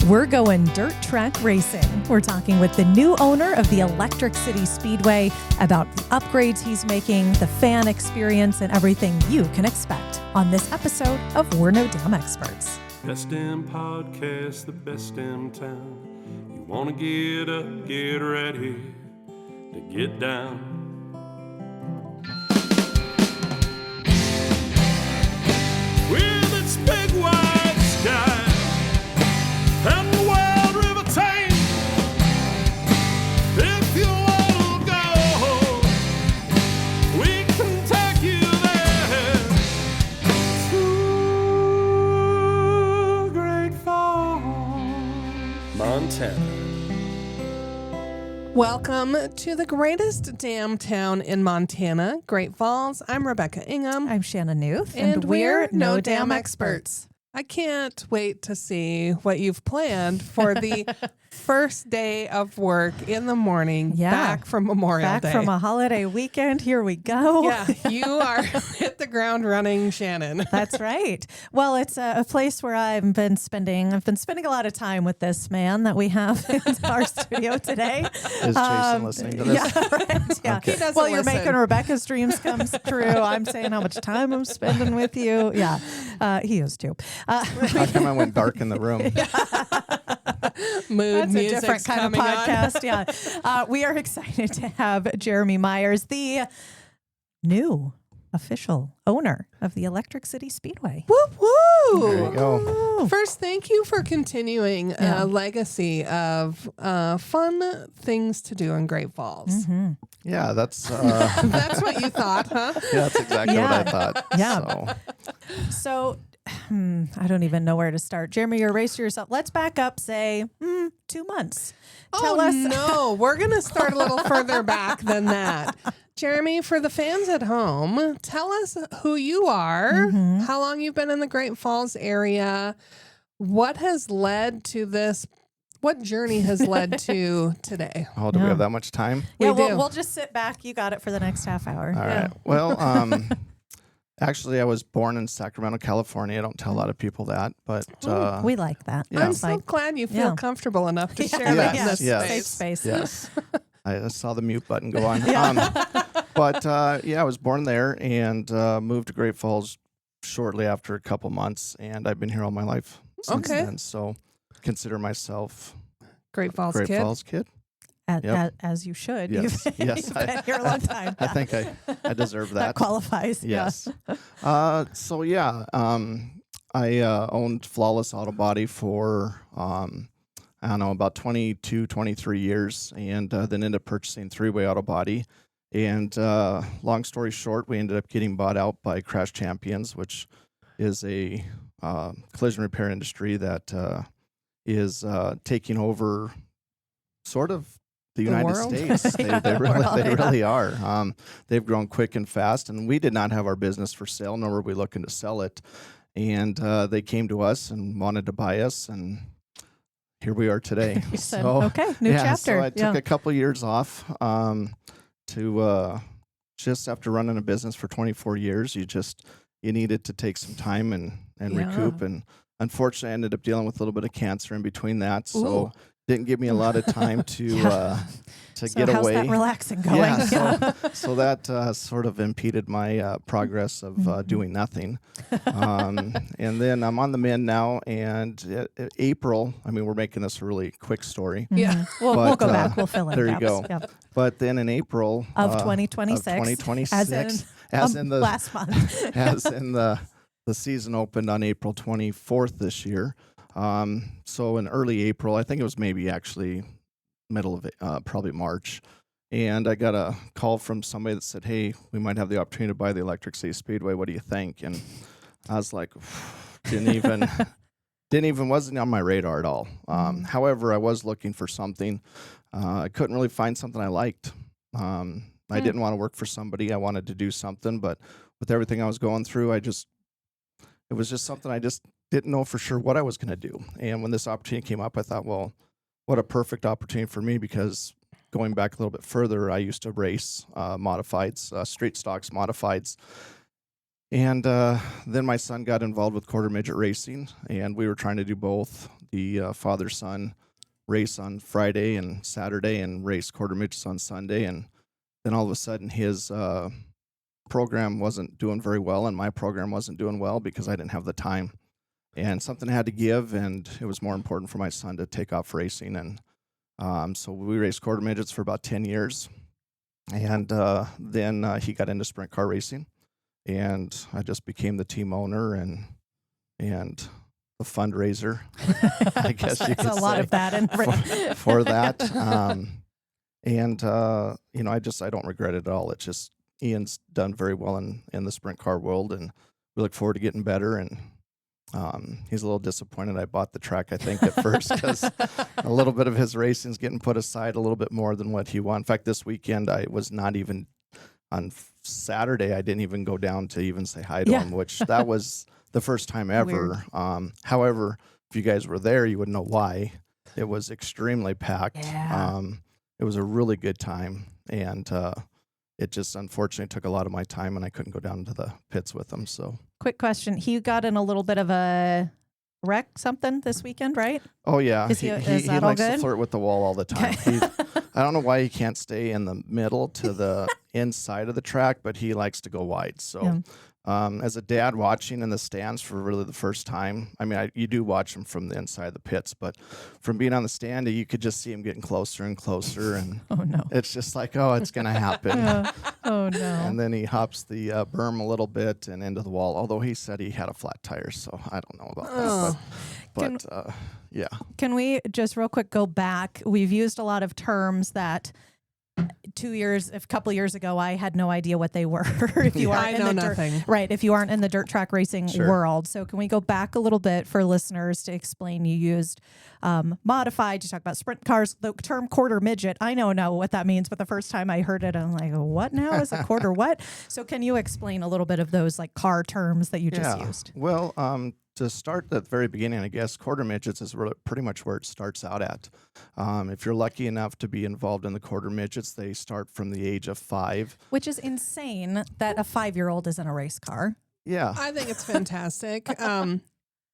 We're going dirt track racing. We're talking with the new owner of the Electric City Speedway about the upgrades he's making, the fan experience, and everything you can expect on this episode of We're No Damn Experts. Best in podcast, the best in town. You want to get up, get ready to get down. With its big wide sky and the wild river Thames, if you want to go, we can take you there to Great Falls, Montana. Welcome to the greatest damn town in Montana, Great Falls. I'm Rebecca Ingham. I'm Shannon Newth, And we're No Damn Experts. I can't wait to see what you've planned for the first day of work in the morning, back from Memorial Day. Back from a holiday weekend. Here we go. Yeah, you are hit the ground running, Shannon. That's right. Well, it's a place where I've been spending a lot of time with this man that we have in our studio today. Is Jason listening to this? Yeah, right. Yeah. Okay. He doesn't Well, you're listen. making Rebecca's dreams come true. I'm saying how much time I'm spending with you. Yeah, he is too. How come I went dark in the room? Mood That's a music's different kind of coming on. podcast. Yeah. We are excited to have Jeramy Myers, the new official owner of the Electric City Speedway. Whoop, woo. There you go. First, thank you for continuing a legacy of fun things to do in Great Falls. Mm-hmm. Yeah, that's That's what you thought, huh? yeah, that's exactly what I thought. Yeah. So I don't even know where to start. Jeremy, you're a racer yourself. Let's back up, say 2 months. Tell us. No, we're going to start a little further back than that. Jeremy, for the fans at home, tell us who you are, how long you've been in the Great Falls area, what has led to this, what journey has led to today. Oh, do we have that much time? Yeah, We do. we'll just sit back. You got it for the next half hour. All right. Well, actually, I was born in Sacramento, California. I don't tell a lot of people that, but We like that. Yeah. I'm It's so glad you feel comfortable enough to share that in this yes. Safe space. space. yes, I saw the mute button go on. But I was born there and moved to Great Falls shortly after a couple months, and I've been here all my life since then. So consider myself Great Falls Great kid. Falls kid. As you should. Yes, You've, yes, you've been here a long time. I think I deserve that. That qualifies. Yes. I owned Flawless Auto Body for, I don't know, about 22, 23 years, and then ended up purchasing Three-Way Auto Body. And long story short, we ended up getting bought out by Crash Champions, which is a collision repair industry that is taking over sort of the United world? States. They really are. They've grown quick and fast, and we did not have our business for sale, nor were we looking to sell it. And they came to us and wanted to buy us, and here we are today. You said, okay, new chapter. So I took a couple years off to just after running a business for 24 years, you needed to take some time and recoup. And unfortunately, I ended up dealing with a little bit of cancer in between that. So didn't give me a lot of time to get how's away. that relaxing going? Yeah, so that sort of impeded my progress of doing nothing. And then I'm on the mend now, and April, I mean, we're making this a really quick story. Yeah. We'll go back. We'll fill in There you gaps. go. Yep. But then in April Of 2026. as in the last month. as in the season opened on April 24th this year. So in early April, I think it was maybe actually middle of probably March, and I got a call from somebody that said, "Hey, we might have the opportunity to buy the Electric City Speedway. What do you think?" And I was like, didn't even wasn't on my radar at all. However, I was looking for something. I couldn't really find something I liked. I didn't want to work for somebody. I wanted to do something, but with everything I was going through, it was just something I just didn't know for sure what I was going to do. And when this opportunity came up, I thought, well, what a perfect opportunity for me, because going back a little bit further, I used to race modifieds, street stocks modifieds. And then my son got involved with quarter midget racing, and we were trying to do both the father-son race on Friday and Saturday and race quarter midgets on Sunday. And then all of a sudden his program wasn't doing very well and my program wasn't doing well because I didn't have the time. And something had to give, and it was more important for my son to take off racing. And so we raced quarter midgets for about 10 years. And then he got into sprint car racing. And I just became the team owner and the fundraiser, I guess you could say. There's a lot of that in for that. You know, I don't regret it at all. It's just Ian's done very well in the sprint car world, and we look forward to getting better. And he's a little disappointed I bought the track, I think, at first, because a little bit of his racing's getting put aside a little bit more than what he wanted. In fact, this weekend I was not even on Saturday. I didn't even go down to even say hi to him, which that was the first time ever. However, if you guys were there, you would know why. It was extremely packed. Yeah. It was a really good time, and it just unfortunately took a lot of my time, and I couldn't go down to the pits with him. So, quick question: he got in a little bit of a wreck, something this weekend, right? Oh yeah, Is he that all likes to good? flirt with the wall all the time. I don't know why he can't stay in the middle to the inside of the track, but he likes to go wide. So, as a dad watching in the stands for really the first time, I mean, you do watch him from the inside of the pits, but from being on the stand, you could just see him getting closer and closer, and Oh no. it's just like, oh, it's going to happen. Oh no. And then he hops the berm a little bit and into the wall, although he said he had a flat tire, so I don't know about that. But yeah. Can we just real quick go back? We've used a lot of terms that a couple years ago, I had no idea what they were. If you aren't in the nothing. Right. If you aren't in the dirt track racing Sure. world. So can we go back a little bit for listeners to explain? You used modified, you talk about sprint cars, the term quarter midget. I know what that means, but the first time I heard it, I'm like, what now is a quarter what? So can you explain a little bit of those like car terms that you just used? Well, to start at the very beginning, I guess quarter midgets is pretty much where it starts out at. If you're lucky enough to be involved in the quarter midgets, they start from the age of 5. Which is insane that a 5-year-old is in a race car. Yeah. I think it's fantastic.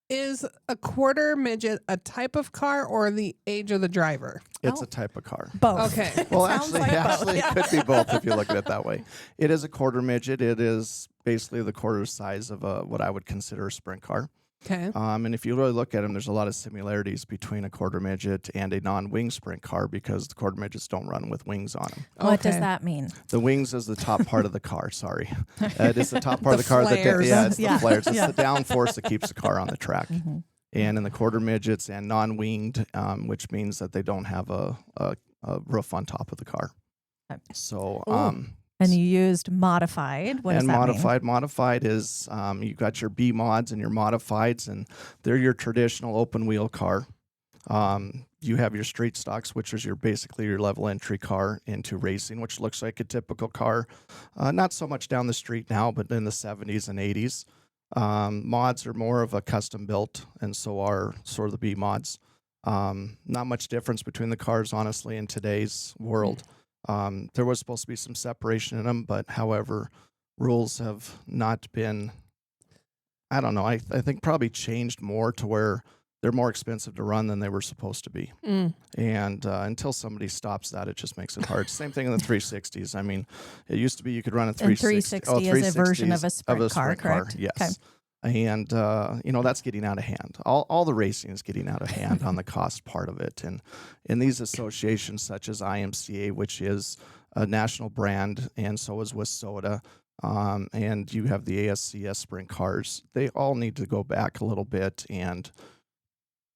Is a quarter midget a type of car or the age of the driver? It's a type of car. Both. Okay. Well, Sounds actually, like both, it could be both if you look at it that way. It is a quarter midget. It is basically the quarter size of what I would consider a sprint car. Okay. And if you really look at them, there's a lot of similarities between a quarter midget and a non-wing sprint car because the quarter midgets don't run with wings on them. What does that mean? The wings is the top part of the car. Sorry, it is the top part of the car. flares. It's the flares. It's Yeah. the downforce that keeps the car on the track. Mm-hmm. And in the quarter midgets and non-winged, which means that they don't have a roof on top of the car. Okay. So. And you used modified. What does that mean? Modified is you've got your B mods and your modifieds, and they're your traditional open wheel car. You have your street stocks, which is basically your level entry car into racing, which looks like a typical car. Not so much down the street now, but in the 70s and 80s. Mods are more of a custom built, and so are sort of the B mods. Not much difference between the cars, honestly, in today's world. There was supposed to be some separation in them, but however, rules have not been, I don't know, I think probably changed more to where they're more expensive to run than they were supposed to be. And until somebody stops that, it just makes it hard. Same thing in the 360s. I mean, it used to be you could run a 360. And 360 is a version of a sprint car, correct? Yes. Okay. And, that's getting out of hand. All the racing is getting out of hand on the cost part of it. And in these associations such as IMCA, which is a national brand, and so is WISSOTA, and you have the ASCS sprint cars, they all need to go back a little bit and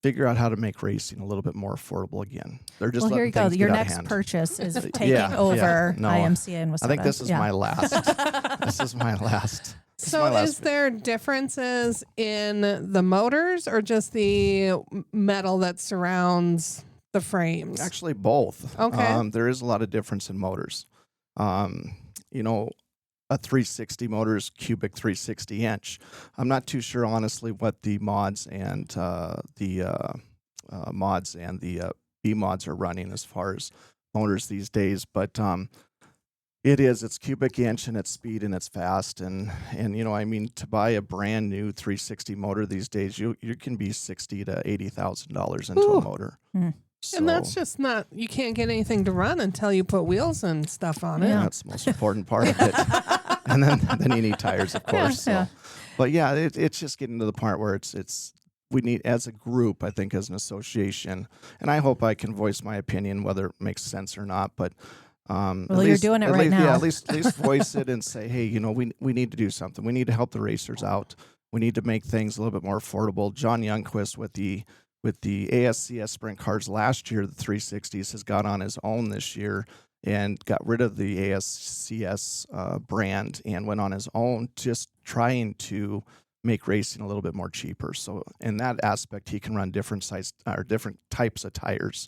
figure out how to make racing a little bit more affordable again. They're just here you go. Your next purchase is taking over IMCA and WISSOTA. I think this is my last. This is my last. So is there differences in the motors or just the metal that surrounds the frames? Actually, both. Okay. There is a lot of difference in motors. A 360 motor is cubic 360 inch. I'm not too sure, honestly, what the mods and the B mods are running as far as motors these days, but It is. It's cubic inch and it's speed and it's fast and I mean, to buy a brand new 360 motor these days, you can be $60,000 to $80,000 into a motor. Mm. So, And that's just not, you can't get anything to run until you put wheels and stuff on it. Yeah. that's the most important part of it. And then you need tires, of course. Yeah. But yeah, it's just getting to the part where it's we need, as a group, I think, as an association, and I hope I can voice my opinion whether it makes sense or not. But Well, you're doing it right now. Yeah, at least voice it and say, hey, we need to do something. We need to help the racers out. We need to make things a little bit more affordable. John Youngquist with the ASCS sprint cars last year, the 360s, has got on his own this year and got rid of the ASCS brand and went on his own, just trying to make racing a little bit more cheaper. So in that aspect, he can run different types of tires,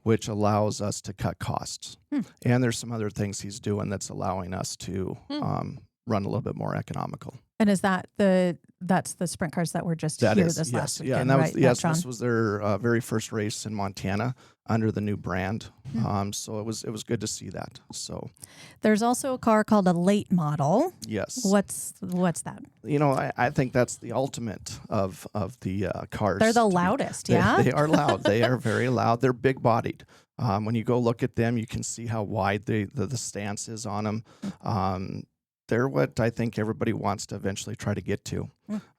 which allows us to cut costs. And there's some other things he's doing that's allowing us to run a little bit more economical. And is that's the sprint cars that were just That here is, this yes. last weekend, Yeah, and that right? was, John? this was their very first race in Montana under the new brand. So it was good to see that. So There's also a car called a late model. yes. What's that? I think that's the ultimate of the cars. They're the loudest, yeah? They are loud. They are very loud. They're big bodied. When you go look at them, you can see how wide the stance is on them. They're what I think everybody wants to eventually try to get to,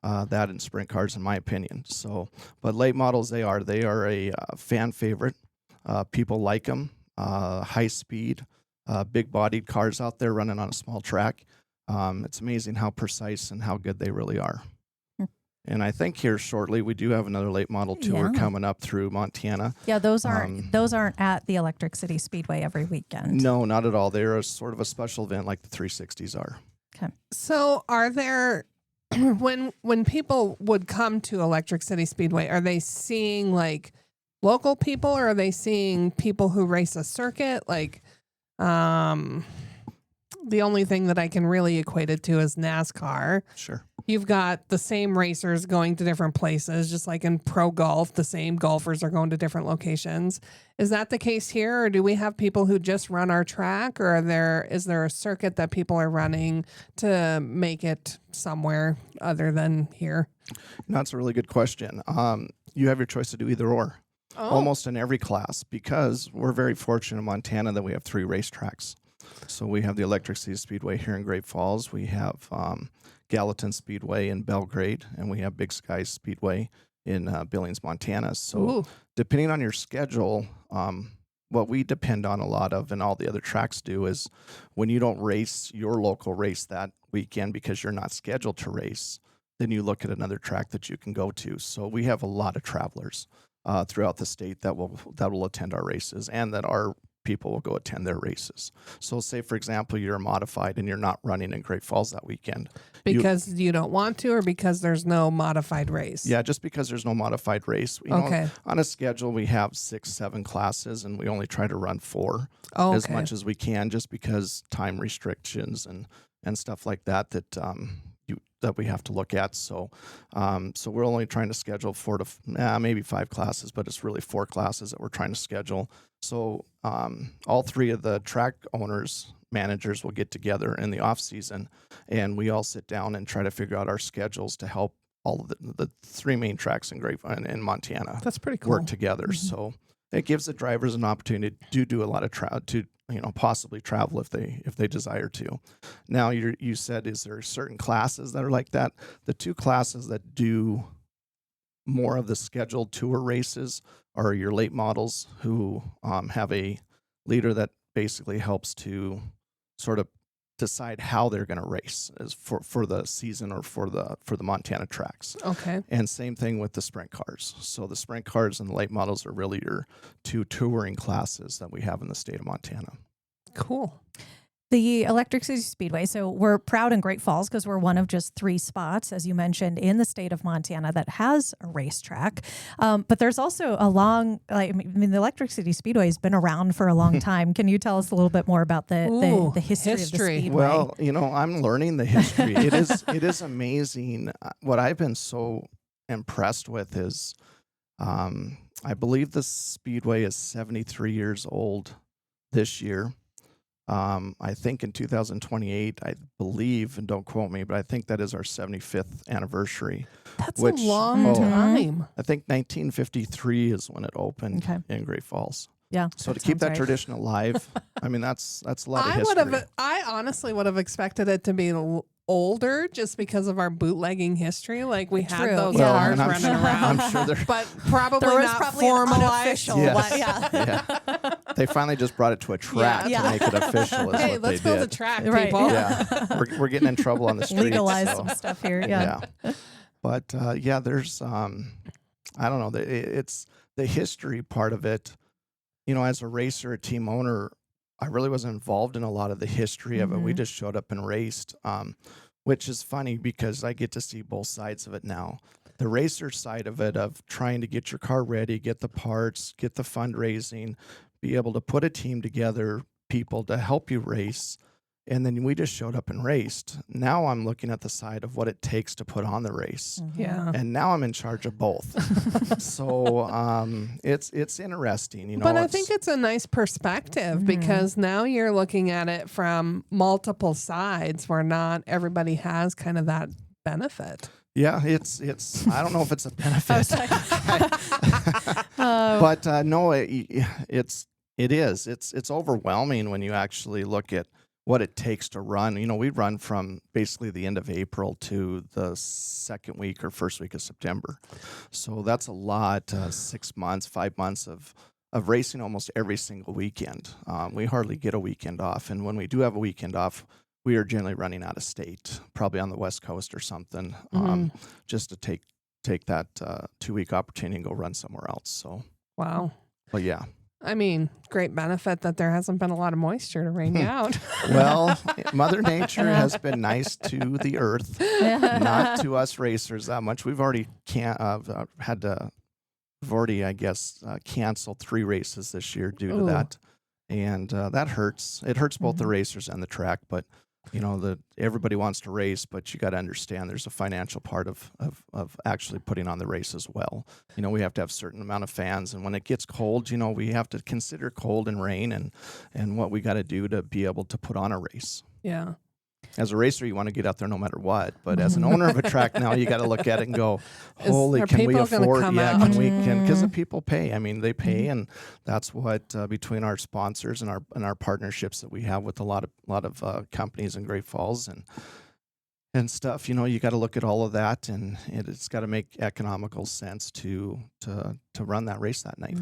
that in sprint cars, in my opinion. So, but late models, they are a fan favorite. People like them. High speed, big bodied cars out there running on a small track. It's amazing how precise and how good they really are. And I think here shortly we do have another late model tour coming up through Montana. Yeah, those aren't at the Electric City Speedway every weekend. No, not at all. They're a sort of a special event like the 360s are. Okay. So are there, when people would come to Electric City Speedway, are they seeing like local people or are they seeing people who race a circuit? Like, the only thing that I can really equate it to is NASCAR. Sure. You've got the same racers going to different places, just like in pro golf, the same golfers are going to different locations. Is that the case here, or do we have people who just run our track, or is there a circuit that people are running to make it somewhere other than here? That's a really good question. You have your choice to do either or. Almost in every class, because we're very fortunate in Montana that we have 3 racetracks. So we have the Electric City Speedway here in Great Falls. We have Gallatin Speedway in Belgrade, and we have Big Sky Speedway in Billings, Montana. So depending on your schedule, what we depend on a lot of, and all the other tracks do, is when you don't race your local race that weekend because you're not scheduled to race, then you look at another track that you can go to. So we have a lot of travelers throughout the state that will attend our races, and that our people will go attend their races. So say, for example, you're a modified and you're not running in Great Falls that weekend. Because you don't want to, or because there's no modified race? Yeah, just because there's no modified race. On a schedule, we have 6-7 classes, and we only try to run 4 as much as we can, just because time restrictions and stuff like that that we have to look at. So we're only trying to schedule 4 to maybe 5 classes, but it's really 4 classes that we're trying to schedule. So all 3 of the track managers will get together in the off season, and we all sit down and try to figure out our schedules to help all of the 3 main tracks in Montana. That's pretty cool. Work together. Mm-hmm. So it gives the drivers an opportunity to do a lot of possibly travel if they desire to. Now you said, is there certain classes that are like that? The 2 classes that do more of the scheduled tour races are your late models, who have a leader that basically helps to sort of decide how they're going to race as for the season or for the Montana tracks. Okay. And same thing with the sprint cars. So the sprint cars and the late models are really your 2 touring classes that we have in the state of Montana. Cool. The Electric City Speedway. So we're proud in Great Falls because we're one of just 3 spots, as you mentioned, in the state of Montana that has a racetrack. But there's also the Electric City Speedway has been around for a long time. Can you tell us a little bit more about the history of the Speedway? Well, I'm learning the history. It is amazing. What I've been so impressed with is, I believe the Speedway is 73 years old this year. I think in 2028, I believe, and don't quote me, but I think that is our 75th anniversary. That's which, a long time. I think 1953 is when it opened in Great Falls. Yeah. So to keep that tradition alive, I mean, that's a lot of history. I honestly would have expected it to be older just because of our bootlegging history. Like we had those cars running around. I'm sure they're but probably there was not probably formalized. unofficial. Yeah. They finally just brought it to a track to make it official. Is Hey, what let's they build did. a track, Right. people. Yeah, we're getting in trouble on the streets. Legalize so. some stuff here. Yeah. But there's I don't know. It's the history part of it. You know, as a racer, a team owner, I really wasn't involved in a lot of the history of it. We just showed up and raced, which is funny because I get to see both sides of it now. The racer side of it, of trying to get your car ready, get the parts, get the fundraising, be able to put a team together, people to help you race. And then we just showed up and raced. Now I'm looking at the side of what it takes to put on the race. Yeah. And now I'm in charge of both. So it's interesting, you know. But I think it's a nice perspective because now you're looking at it from multiple sides where not everybody has kind of that benefit. Yeah, it's I don't know if it's a benefit. But no, it's overwhelming when you actually look at what it takes to run. You know, we run from basically the end of April to the second week or first week of September. So that's a lot, 6 months, 5 months of racing almost every single weekend. We hardly get a weekend off. And when we do have a weekend off, we are generally running out of state, probably on the West Coast or something, just to take that 2-week opportunity and go run somewhere else. So, wow. But yeah. I mean, great benefit that there hasn't been a lot of moisture to rain you out. Well, Mother Nature has been nice to the earth, not to us racers that much. We've already I guess, canceled 3 races this year due to that. And that hurts. It hurts both the racers and the track, but you know, everybody wants to race, but you got to understand there's a financial part of actually putting on the race as well. You know, we have to have a certain amount of fans, and when it gets cold, you know, we have to consider cold and rain and what we got to do to be able to put on a race. Yeah. As a racer, you want to get out there no matter what, but as an owner of a track now, you got to look at it and go, "Holy, can we afford? Yeah, because the people pay. I mean, they pay, and that's what between our sponsors and our partnerships that we have with a lot of companies in Great Falls and stuff. You know, you got to look at all of that, and it's got to make economical sense to run that race that night.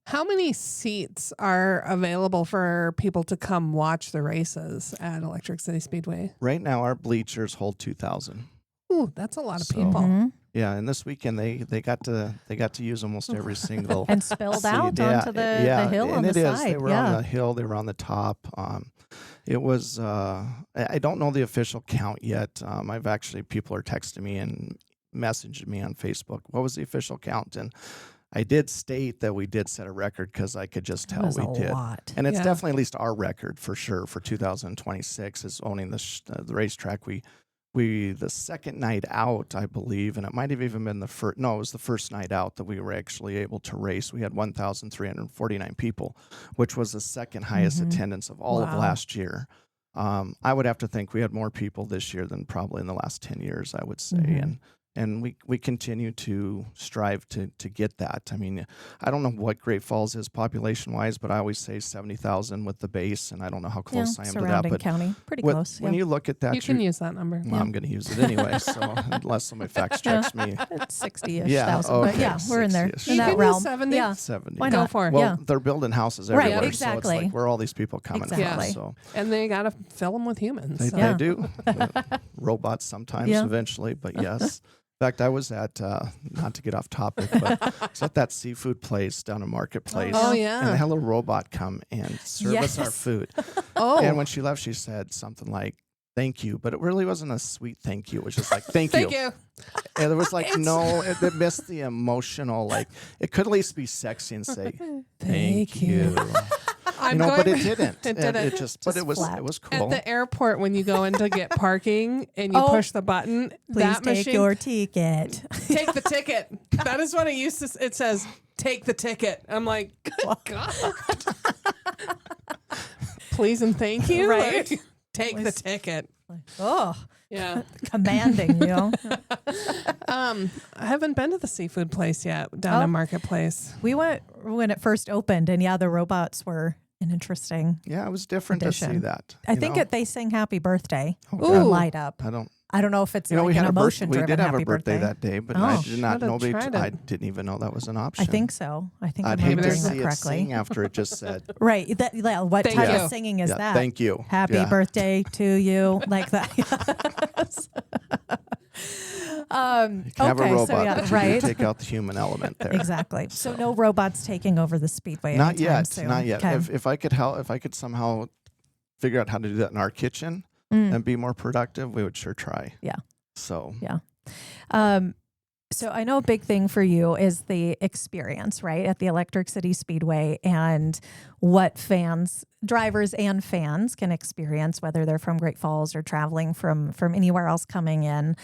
How many seats are available for people to come watch the races at Electric City Speedway? Right now, our bleachers hold 2,000. Ooh, that's a lot of people. Yeah, and this weekend they got to use almost every single and spilled out onto the hill on the side. They were on the hill. They were on the top. It was. I don't know the official count yet. I've actually people are texting me and messaging me on Facebook. What was the official count? And I did state that we did set a record because I could just tell we did. And it's definitely at least our record for sure for 2026 is owning the racetrack. We the second night out, I believe, and it might have even been it was the first night out that we were actually able to race. We had 1,349 people, which was the second highest attendance of all of last year. I would have to think we had more people this year than probably in the last 10 years, I would say. And we continue to strive to get that. I mean, I don't know what Great Falls is population-wise, but I always say 70,000 with the base, and I don't know how close I am to that. Surrounding county, pretty close. When you look at that, you can use that number. Well, I'm going to use it anyway, so unless somebody fact checks me. It's 60-ish thousand. but yeah, we're in there. In that can realm. use 70. Yeah. 70. Why Go not? for it. Well, they're building houses everywhere, Right, exactly. so it's like where are all these people coming Exactly. from? So. And they got to fill them with humans. They do. Robots sometimes, eventually, but yes. In fact, I was at, not to get off topic, but I was at that seafood place down in Marketplace. Oh, yeah. And they had a little robot come and serve us our food. And when she left, she said something like, "Thank you." But it really wasn't a sweet thank you. It was just like, thank you. Thank you. And it was like, it missed the emotional, like, it could at least be sexy and say, thank you. But it didn't. It didn't. It was cool. At the airport, when you go in to get parking and you push the button, Please that take machine, your ticket. take the ticket. That is what it used to. It says, "Take the ticket." I'm like, good God. please and thank you. Right. Like, take the Always- ticket. Oh, Yeah. commanding, you know. I haven't been to the seafood place yet down in Marketplace. We went when it first opened, and the robots were an interesting. Yeah, it was different to see Addition. that. I you think know? they sing "Happy Birthday" Ooh. and light up. I don't. I don't know if it's You know, like we had an a emotion birthday. We driven did have happy a birthday birthday. that day, but Oh. I did not Should've nobody. tried I it. didn't even know that was an option. I think so. I think I'd I'm hate to remembering see that it correctly. sing after it just said, Right. That, what Thank type you. of singing is yeah, that? "Thank you." Happy Yeah. birthday to you, like that. Yes. You can have a okay, robot, so yeah, but you right. do take out the human element there. Exactly. So no robots taking over the speedway. Not anytime yet. soon. Not yet. Okay. If I could help, if I could somehow figure out how to do that in our kitchen Mm. and be more productive, we would sure try. Yeah. So So I know a big thing for you is the experience, right, at the Electric City Speedway, and what drivers and fans can experience, whether they're from Great Falls or traveling from anywhere else coming in.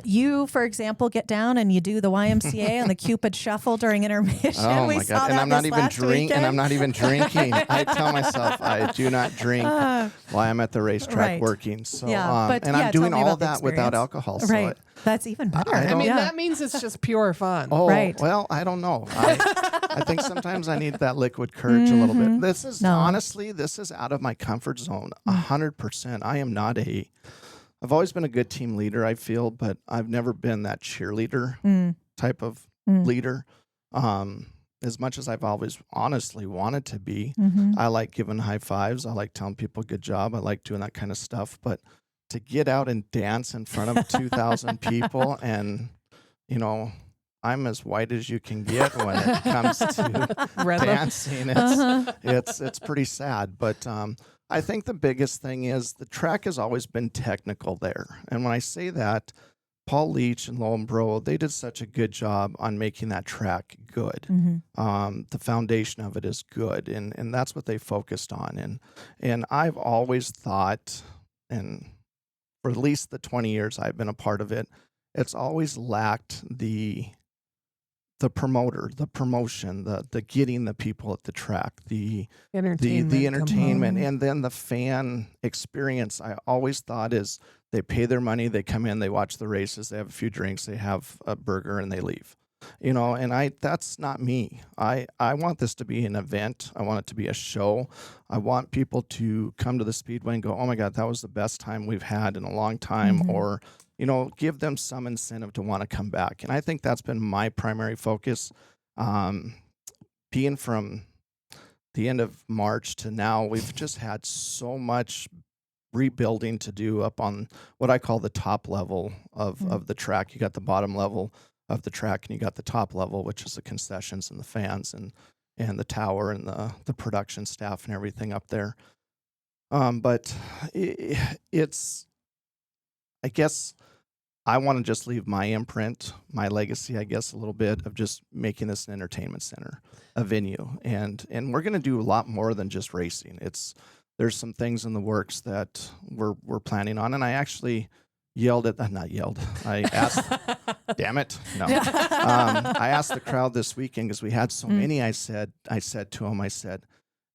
You, for example, get down and you do the YMCA and the Cupid Shuffle during intermission. oh We my saw god! that And I'm not this even last drinking. And I'm weekend. not even drinking. I tell myself I do not drink while I'm at the racetrack Right. working. So Yeah, but and yeah, I'm tell doing me all about the that without experience. alcohol. So Right. That's even better. I I mean, yeah. that means it's just pure fun. Oh, Right. well, I don't know. I think sometimes I need that liquid courage a little bit. This is No. honestly, this is out of my comfort zone 100%. I am not I've always been a good team leader, I feel, but I've never been that cheerleader type of leader. As much as I've always honestly wanted to be, I like giving high fives. I like telling people good job. I like doing that kind of stuff. But to get out and dance in front of 2,000 people and, you know, I'm as white as you can get when it comes to Rhythm. dancing. It's pretty sad. But I think the biggest thing is the track has always been technical there. And when I say that, Paul Leach and Lowenbro, they did such a good job on making that track good. The foundation of it is good, and that's what they focused on. And I've always thought, and for at least the 20 years I've been a part of it, it's always lacked the promoter, the promotion, the getting the people at the track, the entertainment, and then the fan experience. I always thought is they pay their money, they come in, they watch the races, they have a few drinks, they have a burger, and they leave. You know, and that's not me. I want this to be an event. I want it to be a show. I want people to come to the Speedway and go, oh my God, that was the best time we've had in a long time, or, you know, give them some incentive to want to come back. And I think that's been my primary focus. Being from the end of March to now, we've just had so much rebuilding to do up on what I call the top level of the track. You got the bottom level of the track, and you got the top level, which is the concessions and the fans and the tower and the production staff and everything up there. But it's, I guess, I want to just leave my imprint, my legacy, I guess, a little bit of just making this an entertainment center, a venue, and we're going to do a lot more than just racing. There's some things in the works that we're planning on, and I actually I asked, damn it, no. I asked the crowd this weekend because we had so many. I said to them, I said,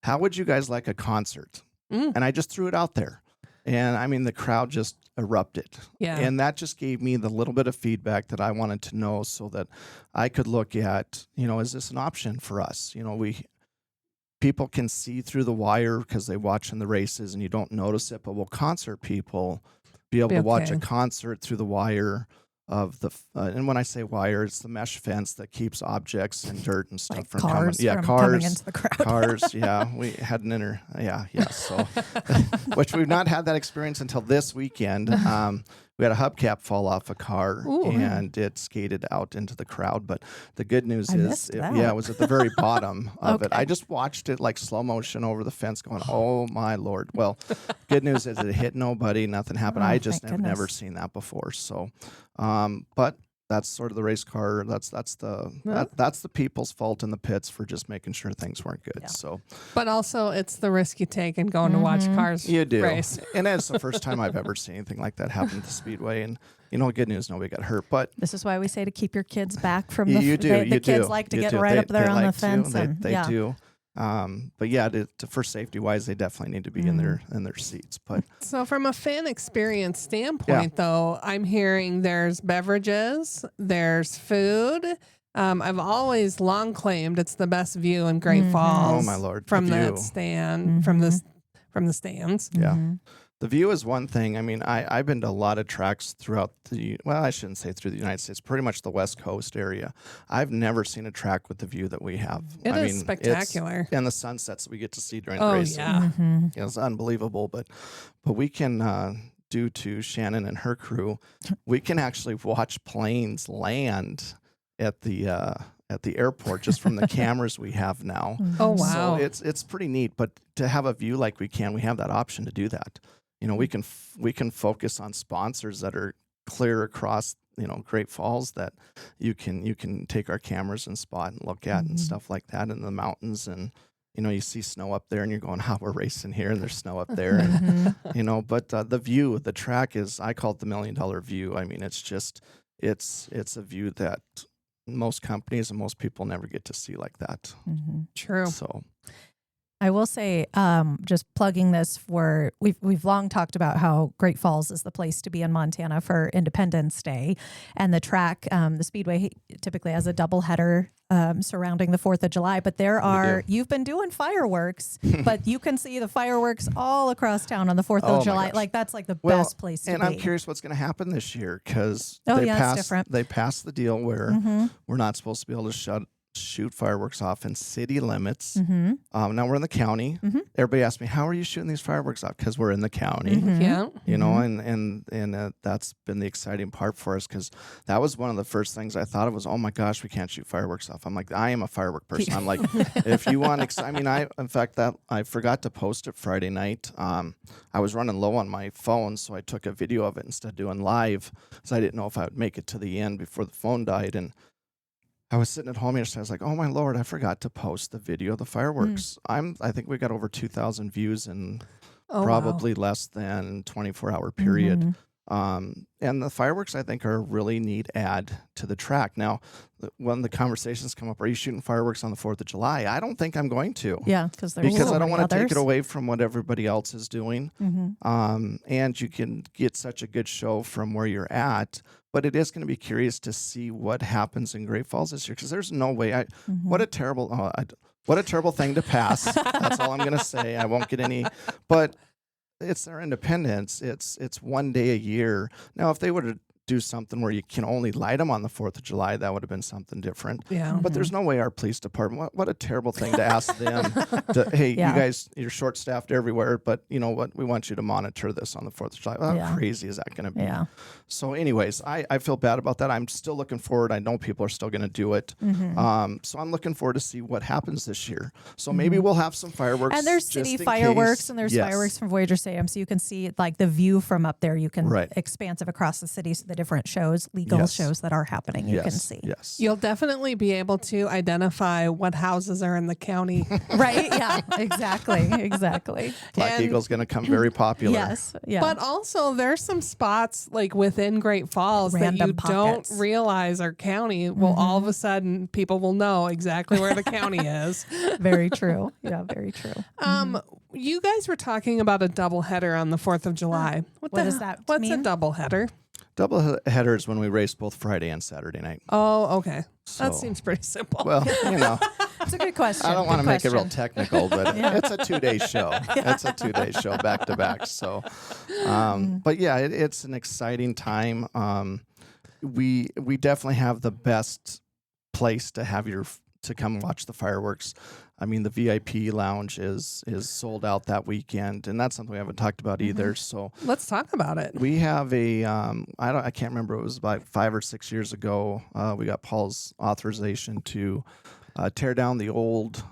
how would you guys like a concert? And I just threw it out there. And I mean, the crowd just erupted. Yeah. And that just gave me the little bit of feedback that I wanted to know so that I could look at, you know, is this an option for us? You know, people can see through the wire because they watch in the races and you don't notice it, but will concert people be able to watch a concert through the wire of the and when I say wire, it's the mesh fence that keeps objects and dirt and stuff Like from cars coming. from coming into the crowd. Cars. Yeah, we had an so which we've not had that experience until this weekend. We had a hubcap fall off a car and it skated out into the crowd. But the good news is, it was at the very bottom of it. I just watched it like slow motion over the fence going, oh my Lord. Well, good news is it hit nobody. Nothing happened. I just have never seen that before. So, but that's sort of the race car. That's the people's fault in the pits for just making sure things weren't good. Yeah. So, but also it's the risk you take in going to watch cars race. And it's the first time I've ever seen anything like that happen at the Speedway. And you know, good news, nobody got hurt. But this is why we say to keep your kids back from the. You do. The kids like to get right up there on the fence. They do. But yeah, for safety wise, they definitely need to be in their seats. But So from a fan experience standpoint, though, I'm hearing there's beverages, there's food. I've always long claimed it's the best view in Great Falls. Oh my Lord, From the that view. stand, from the stands. Yeah. The view is one thing. I mean, I've been to a lot of tracks throughout I shouldn't say through the United States, pretty much the West Coast area. I've never seen a track with the view that we have. It is spectacular. And the sunsets that we get to see during the Oh, race. yeah. It's unbelievable. But we can, due to Shannon and her crew, we can actually watch planes land at the airport just from the cameras we have now. Oh, wow. So it's pretty neat. But to have a view like we have that option to do that. You know, we can focus on sponsors that are clear across, Great Falls that you can take our cameras and spot and look at and stuff like that in the mountains. And, you see snow up there and you're going, we're racing here and there's snow up there. And, but the view, the track is, I call it the $1 million view. I mean, it's just, it's a view that most companies and most people never get to see like that. True. So I will say, just plugging this for, we've long talked about how Great Falls is the place to be in Montana for Independence Day, and the track, the Speedway typically has a double header surrounding the 4th of July. But you've been doing fireworks, but you can see the fireworks all across town on the 4th of July. Gosh. Like that's like the best place to be. And I'm curious what's going to happen this year because it's different. They passed the deal where we're not supposed to be able to shoot fireworks off in city limits. Now we're in the county. Everybody asks me, how are you shooting these fireworks off? Because we're in the county. Yeah. And that's been the exciting part for us because that was one of the first things I thought of was, oh my gosh, we can't shoot fireworks off. I'm like, I am a firework person. I'm like, if you want, in fact, that I forgot to post it Friday night. I was running low on my phone, so I took a video of it instead of doing live, so I didn't know if I would make it to the end before the phone died. And I was sitting at home yesterday. I was like, oh my Lord, I forgot to post the video of the fireworks. I think we got over 2,000 views in probably less than 24-hour period. And the fireworks, I think, are a really neat add to the track. Now, when the conversations come up, are you shooting fireworks on the 4th of July? I don't think I'm going to. Yeah, because I don't want to take it away from what everybody else is doing. And you can get such a good show from where you're at. But it is going to be curious to see what happens in Great Falls this year because there's no way. What a terrible thing to pass. That's all I'm going to say. I won't get any. But it's their independence. It's one day a year. Now, if they were to do something where you can only light them on the 4th of July, that would have been something different. Yeah. But there's no way our police department, what a terrible thing to ask them to, hey, you guys, you're short-staffed everywhere, but you know what? We want you to monitor this on the 4th of July. Well, how crazy is that going to be? Yeah. So anyways, I feel bad about that. I'm still looking forward. I know people are still going to do it. So I'm looking forward to see what happens this year. So maybe we'll have some fireworks. And there's city fireworks and there's fireworks from Voyager Sam. So you can see like the view from up there. You can expansive across the city. So the different shows, legal shows that are happening, you can see. Yes. You'll definitely be able to identify what houses are in the county. Right? Yeah, exactly. Black Eagle's going to come very popular. Yes. Yeah. But also there's some spots like within Great Falls that you don't realize are county. Well, all of a sudden people will know exactly where the county is. Very true. Yeah, very true. You guys were talking about a double header on the 4th of July. What does that mean? What's a double header? Double header is when we race both Friday and Saturday night. Oh, okay. So, that seems pretty simple. Well, it's a good question. I don't want to make it real technical, but it's a 2-day show. It's a 2-day show back to back. So, but yeah, it's an exciting time. We definitely have the best place to have to come watch the fireworks. I mean, the VIP lounge is sold out that weekend, and that's something we haven't talked about either. So let's talk about it. We have a I can't remember. It was about 5 or 6 years ago. We got Paul's authorization to tear down the old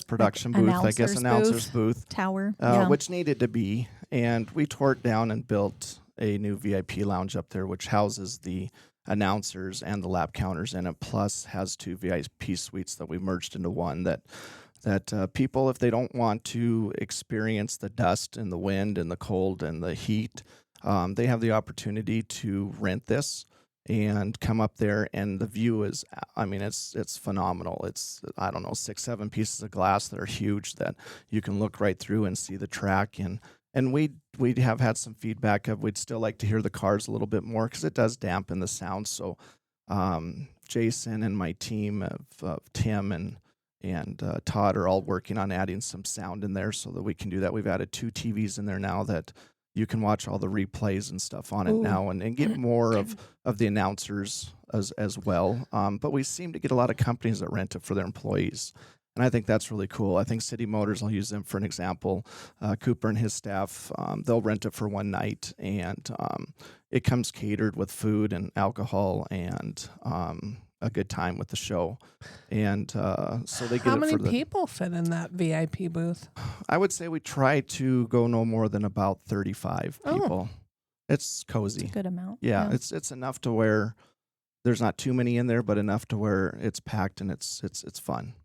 production booth, announcer's booth tower, which needed to be, and we tore it down and built a new VIP lounge up there, which houses the announcers and the lap counters in it, plus has 2 VIP suites that we merged into one that people, if they don't want to experience the dust and the wind and the cold and the heat, they have the opportunity to rent this and come up there, and the view is, I mean, it's phenomenal. It's, I don't know, 6-7 pieces of glass that are huge that you can look right through and see the track. And we have had some feedback of we'd still like to hear the cars a little bit more because it does dampen the sound. So Jason and my team of Tim and Todd are all working on adding some sound in there so that we can do that. We've added 2 TVs in there now that you can watch all the replays and stuff on it now and get more of the announcers as well. But we seem to get a lot of companies that rent it for their employees. And I think that's really cool. I think City Motors, I'll use them for an example. Cooper and his staff, they'll rent it for one night, and it comes catered with food and alcohol and a good time with the show. And so they get How it many for the people fit in that VIP booth? I would say we try to go no more than about 35 people. It's cozy. It's a good amount. Yeah, it's enough to where there's not too many in there, but enough to where it's packed and it's fun.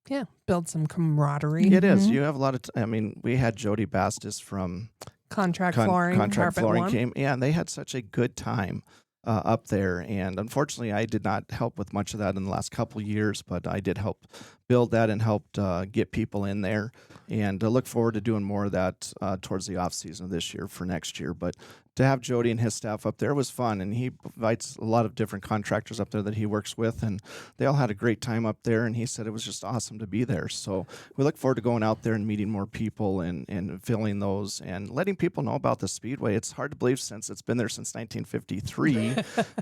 Yeah, build some camaraderie. It is. You have a lot of. I mean, we had Jody Bastis from Contract flooring, Contract Carpet Flooring One. came. Yeah, and they had such a good time up there. And unfortunately, I did not help with much of that in the last couple of years, but I did help build that and helped get people in there. And look forward to doing more of that towards the off season of this year for next year. But to have Jody and his staff up there was fun, and he invites a lot of different contractors up there that he works with, and they all had a great time up there, and he said it was just awesome to be there. So we look forward to going out there and meeting more people and filling those and letting people know about the Speedway. It's hard to believe since it's been there since 1953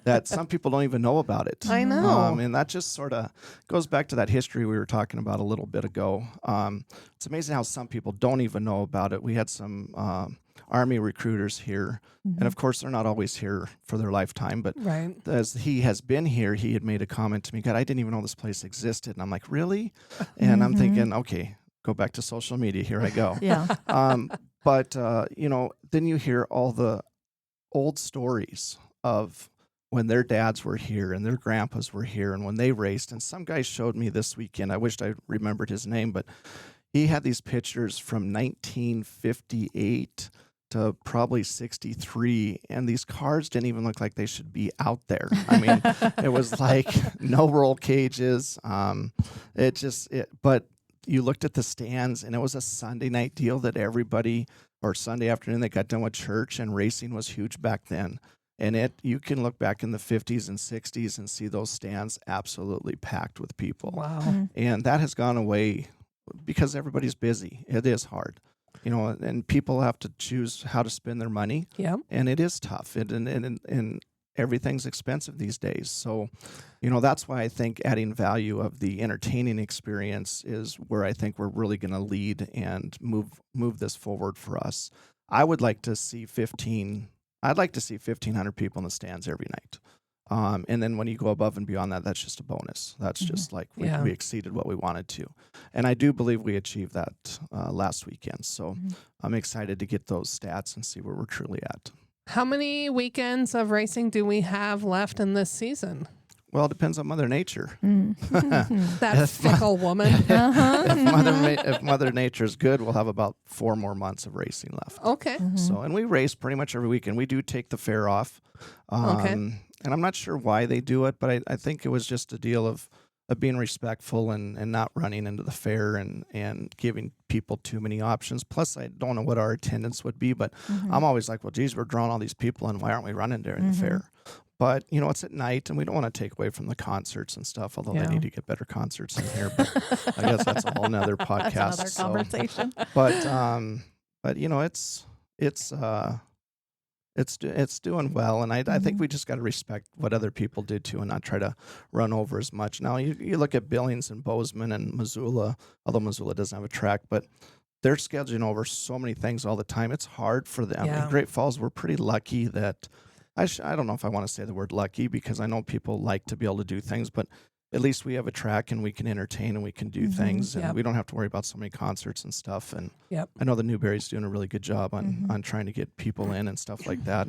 that some people don't even know about it. I know. And that just sort of goes back to that history we were talking about a little bit ago. It's amazing how some people don't even know about it. We had some Army recruiters here, and of course they're not always here for their lifetime, but as he has been here, he had made a comment to me, God, I didn't even know this place existed. And I'm like, really? And I'm thinking, okay, go back to social media, here I go. But then you hear all the old stories of when their dads were here and their grandpas were here and when they raced. And some guy showed me this weekend, I wished I remembered his name, but he had these pictures from 1958 to probably 63, and these cars didn't even look like they should be out there. I mean, it was like no roll cages. But you looked at the stands, and it was a Sunday night deal that everybody, or Sunday afternoon, they got done with church, and racing was huge back then. And you can look back in the 50s and 60s and see those stands absolutely packed with people. Wow. And that has gone away because everybody's busy. It is hard. And people have to choose how to spend their money. Yep. And it is tough. And everything's expensive these days. So, that's why I think adding value of the entertaining experience is where I think we're really going to lead and move this forward for us. I would like to see 1,500 people in the stands every night. And then when you go above and beyond that, that's just a bonus. That's just like we exceeded what we wanted to. And I do believe we achieved that last weekend. So I'm excited to get those stats and see where we're truly at. How many weekends of racing do we have left in this season? Well, it depends on Mother Nature. That fickle woman. If Mother Nature's good, we'll have about 4 more months of racing left. Okay. So, and we race pretty much every weekend. We do take the fair off. And I'm not sure why they do it, but I think it was just a deal of being respectful and not running into the fair and giving people too many options. Plus, I don't know what our attendance would be, but I'm always like, well, geez, we're drawing all these people in. Why aren't we running during the fair? But, it's at night, and we don't want to take away from the concerts and stuff, although they need to get better concerts in here. But I guess that's a whole nother podcast. That's another conversation. But it's doing well, and I think we just got to respect what other people do too, and not try to run over as much. Now you look at Billings and Bozeman and Missoula, although Missoula doesn't have a track, but they're scheduling over so many things all the time. It's hard for them. In Great Falls, we're pretty lucky that I don't know if I want to say the word lucky, because I know people like to be able to do things, but at least we have a track and we can entertain and we can do things, and we don't have to worry about so many concerts and stuff. And I know the Newberry's doing a really good job on trying to get people in and stuff like that.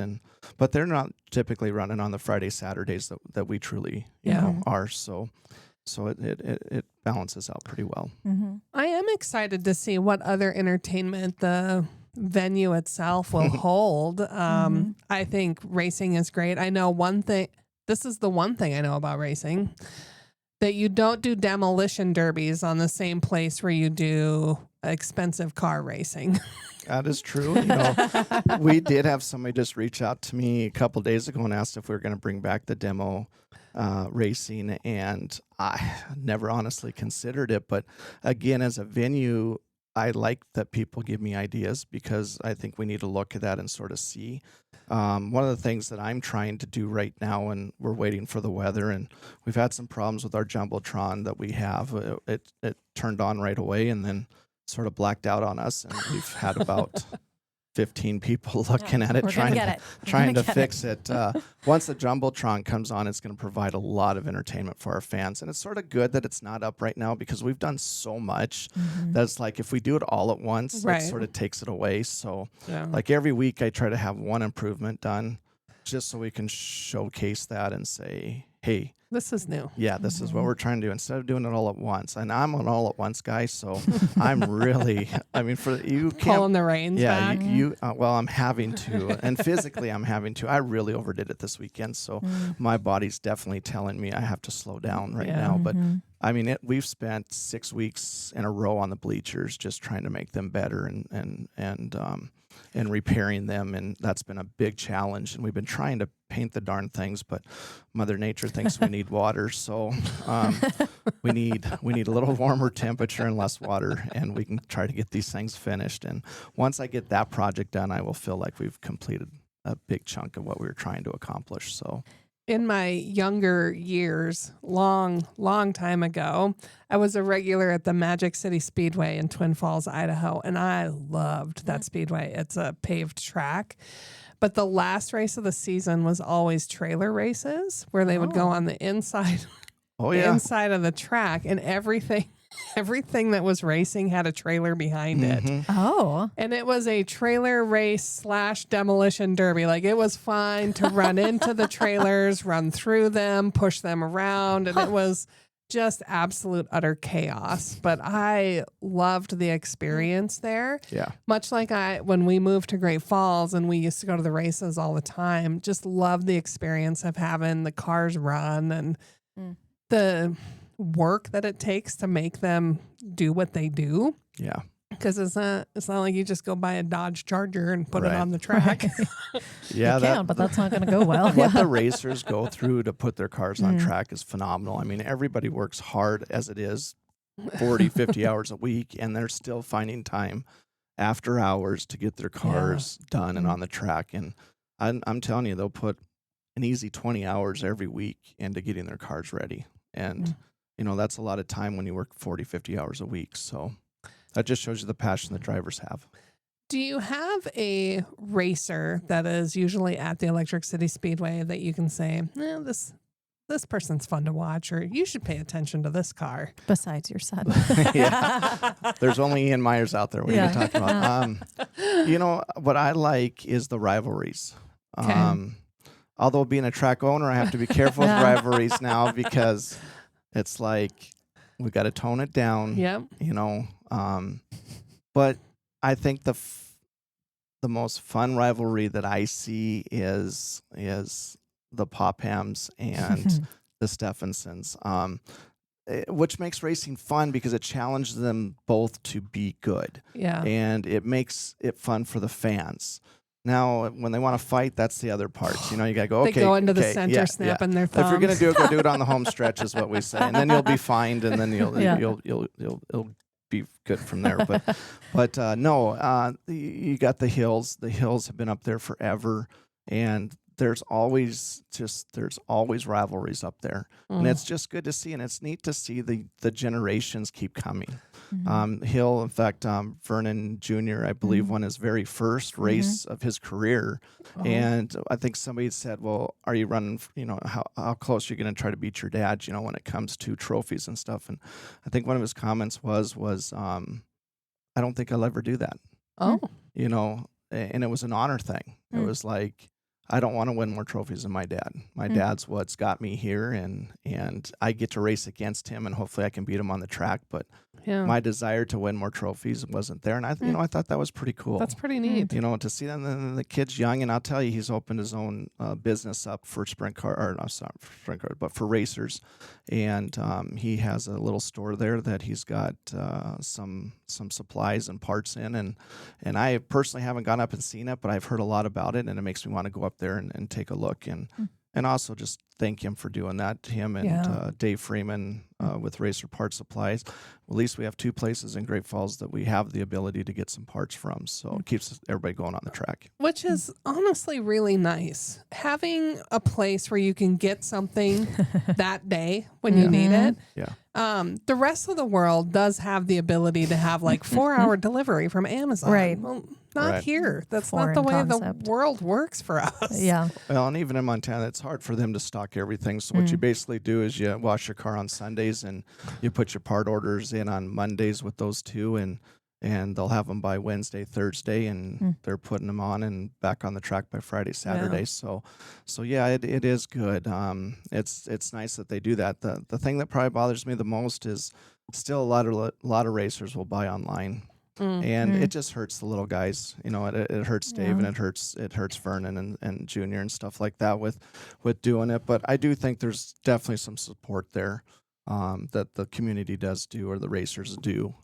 But they're not typically running on the Friday, Saturdays that we truly are. So it balances out pretty well. I am excited to see what other entertainment the venue itself will hold. I think racing is great. I know one thing this is the one thing I know about racing, that you don't do demolition derbies on the same place where you do expensive car racing. That is true. We did have somebody just reach out to me a couple days ago and asked if we were going to bring back the demo racing, and I never honestly considered it. But again, as a venue, I like that people give me ideas because I think we need to look at that and sort of see. One of the things that I'm trying to do right now, and we're waiting for the weather, and we've had some problems with our Jumbotron that we have. It turned on right away and then sort of blacked out on us, and we've had about 15 people looking at it, trying to fix it. Once the Jumbotron comes on, it's going to provide a lot of entertainment for our fans. And it's sort of good that it's not up right now because we've done so much that it's like if we do it all at once, it sort of takes it away. So like every week I try to have one improvement done just so we can showcase that and say, hey, this is new. Yeah, this is what we're trying to do instead of doing it all at once. And I'm an all at once guy, so I'm really, for you can't pulling the reins back. Well, I'm having to, and physically I'm having to. I really overdid it this weekend, so my body's definitely telling me I have to slow down right now. But we've spent 6 weeks in a row on the bleachers just trying to make them better and repairing them, and that's been a big challenge. And we've been trying to paint the darn things, but Mother Nature thinks we need water, so we need a little warmer temperature and less water, and we can try to get these things finished. And once I get that project done, I will feel like we've completed a big chunk of what we were trying to accomplish. So in my younger years, long time ago, I was a regular at the Magic City Speedway in Twin Falls, Idaho, and I loved that speedway. It's a paved track. But the last race of the season was always trailer races where they would go on the inside, inside of the track, and everything that was racing had a trailer behind it. Oh. And it was a trailer race / demolition derby. Like, it was fun to run into the trailers, run through them, push them around. And it was just absolute utter chaos. But I loved the experience there. Yeah. Much like when we moved to Great Falls and we used to go to the races all the time, just loved the experience of having the cars run and the work that it takes to make them do what they do. Yeah. Because it's not like you just go buy a Dodge Charger and put it on the track. But that's not going to go well. What the racers go through to put their cars on track is phenomenal. I mean, everybody works hard as it is, 40, 50 hours a week, and they're still finding time after hours to get their cars done and on the track. And I'm telling you, they'll put an easy 20 hours every week into getting their cars ready. And, that's a lot of time when you work 40, 50 hours a week. So that just shows you the passion the drivers have. Do you have a racer that is usually at the Electric City Speedway that you can say, this person's fun to watch, or you should pay attention to this car? Besides your son. There's only Ian Myers out there. What are you talking about? What I like is the rivalries. Okay. Although being a track owner, I have to be careful with rivalries now because it's like we got to tone it down. Yep. But I think the most fun rivalry that I see is the Pophams and the Stephensons, which makes racing fun because it challenges them both to be good. Yeah. And it makes it fun for the fans. Now, when they want to fight, that's the other part. You got to go, okay. They go into the center, snapping their thumbs. If you're going to do it, go do it on the home stretch is what we say. And then you'll be fined, and then you'll be good from there. But no, you got the hills. The hills have been up there forever, and there's always rivalries up there. And it's just good to see, and it's neat to see the generations keep coming. Hill, in fact, Vernon Jr., I believe, won his very first race of his career. And I think somebody said, well, are you running, how close are you going to try to beat your dad, when it comes to trophies and stuff? And I think one of his comments was I don't think I'll ever do that. Oh. And it was an honor thing. It was like, I don't want to win more trophies than my dad. My dad's what's got me here, and I get to race against him, and hopefully I can beat him on the track. But my desire to win more trophies wasn't there, and I thought that was pretty cool. That's pretty neat. To see them, and the kid's young, and I'll tell you, he's opened his own business up for sprint car, or not for sprint car, but for racers, and he has a little store there that he's got some supplies and parts in, and I personally haven't gone up and seen it, but I've heard a lot about it, and it makes me want to go up there and take a look, and also just thank him for doing that. Him and Dave Freeman with Racer Parts Supplies. At least we have 2 places in Great Falls that we have the ability to get some parts from, so it keeps everybody going on the track. Which is honestly really nice. Having a place where you can get something that day when you need it. Yeah. The rest of the world does have the ability to have like 4-hour delivery from Amazon. Right. Well, not here. That's Foreign not the way concept. the world works for us. Yeah. Well, and even in Montana, it's hard for them to stock everything. So what you basically do is you wash your car on Sundays, and you put your part orders in on Mondays with those 2, and they'll have them by Wednesday, Thursday, and they're putting them on and back on the track by Friday, Saturday. Yeah. So yeah, it is good. It's nice that they do that. The thing that probably bothers me the most is still a lot of racers will buy online. And it just hurts the little guys. It hurts Dave, and it hurts Vernon and Junior and stuff like that with doing it. But I do think there's definitely some support there that the community does do, or the racers do.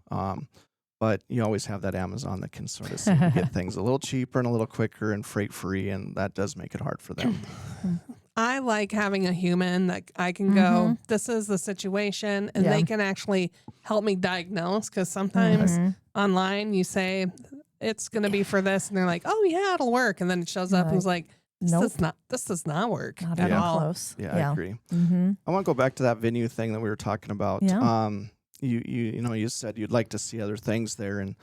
But you always have that Amazon that can sort of get things a little cheaper and a little quicker and freight free, and that does make it hard for them. I like having a human that I can go, this is the situation, and they can actually help me diagnose, because sometimes online you say it's going to be for this, and they're like, oh yeah, it'll work, and then it shows up and it's like, this does not work Not at even all. close. Yeah, I agree. I want to go back to that venue thing that we were talking about. Yeah. You said you'd like to see other things there, and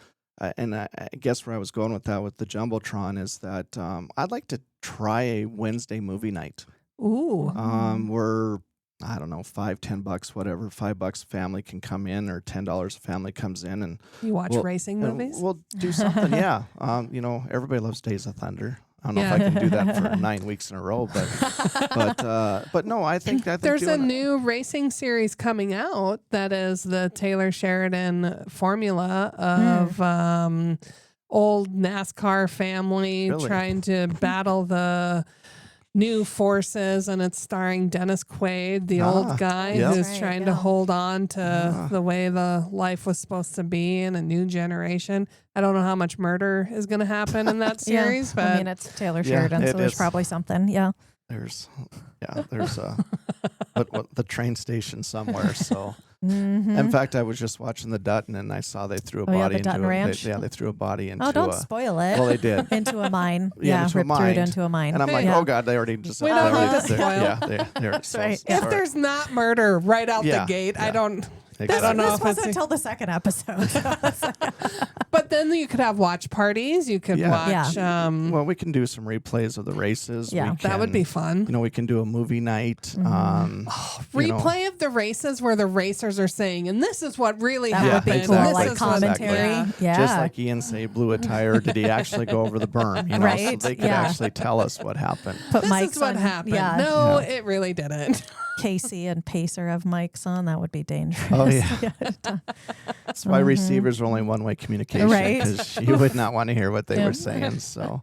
I guess where I was going with that with the Jumbotron is that I'd like to try a Wednesday movie night. Ooh. We're, I don't know, $5-10, whatever. $5 a family can come in, or $10 a family comes in, and You watch racing movies? We'll do something. Yeah. Everybody loves Days of Thunder. I don't know if I can do that for 9 weeks in a row, but no, I think there's a new racing series coming out that is the Taylor Sheridan formula of old NASCAR family trying to battle the new forces, and it's starring Dennis Quaid, the old guy who's trying to hold on to the way the life was supposed to be in a new generation. I don't know how much murder is going to happen in that series, but I mean, it's Taylor Sheridan, so there's probably something. Yeah. There's the train station somewhere. So, in fact, I was just watching the Dutton, and I saw they threw a body the Dutton into Ranch. They threw a body into. Oh, don't spoil it. Well, they did. Into a mine. Into a ripped mine. through it into a mine. And I'm like, oh God, they already just. We don't need to spoil. Yeah, they're right. If there's not murder right out the gate, I don't. This, I don't know this if wasn't it's until the second episode. But then you could have watch parties. You could watch. Well, we can do some replays of the races. Yeah. That would be fun. We can do a movie night. Replay of the races where the racers are saying, and this is what really That happened. would be cool, This like is what- commentary. Yeah. Just like Ian say, blew a tire. Did he actually go over the berm? Right, So they could actually tell us what happened. Put This mics is what on. happened. Yeah. No, it really didn't. Casey and Pacer have mics on. That would be dangerous. Oh yeah. That's why receivers are only one-way communication, Right. because you would not want to hear what they were saying. So,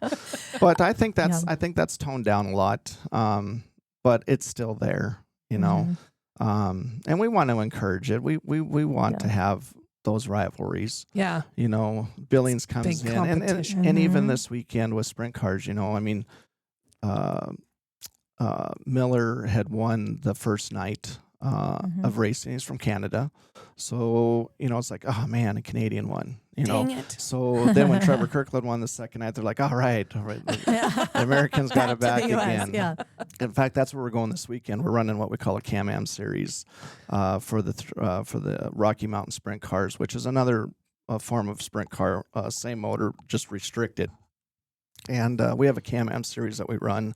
but I think that's toned down a lot. But it's still there, and we want to encourage it. We want to have those rivalries. Yeah. Billings comes Big in, competition. and even this weekend with sprint cars. Miller had won the first night of racing. He's from Canada. So, it's like, oh man, a Canadian won. Dang it. So then when Trevor Kirkland won the second night, they're like, all right. The Americans got it back to the US, again. yeah. In fact, that's where we're going this weekend. We're running what we call a Can-Am series for the Rocky Mountain Sprint Cars, which is another form of sprint car, same motor, just restricted. And we have a Can-Am series that we run.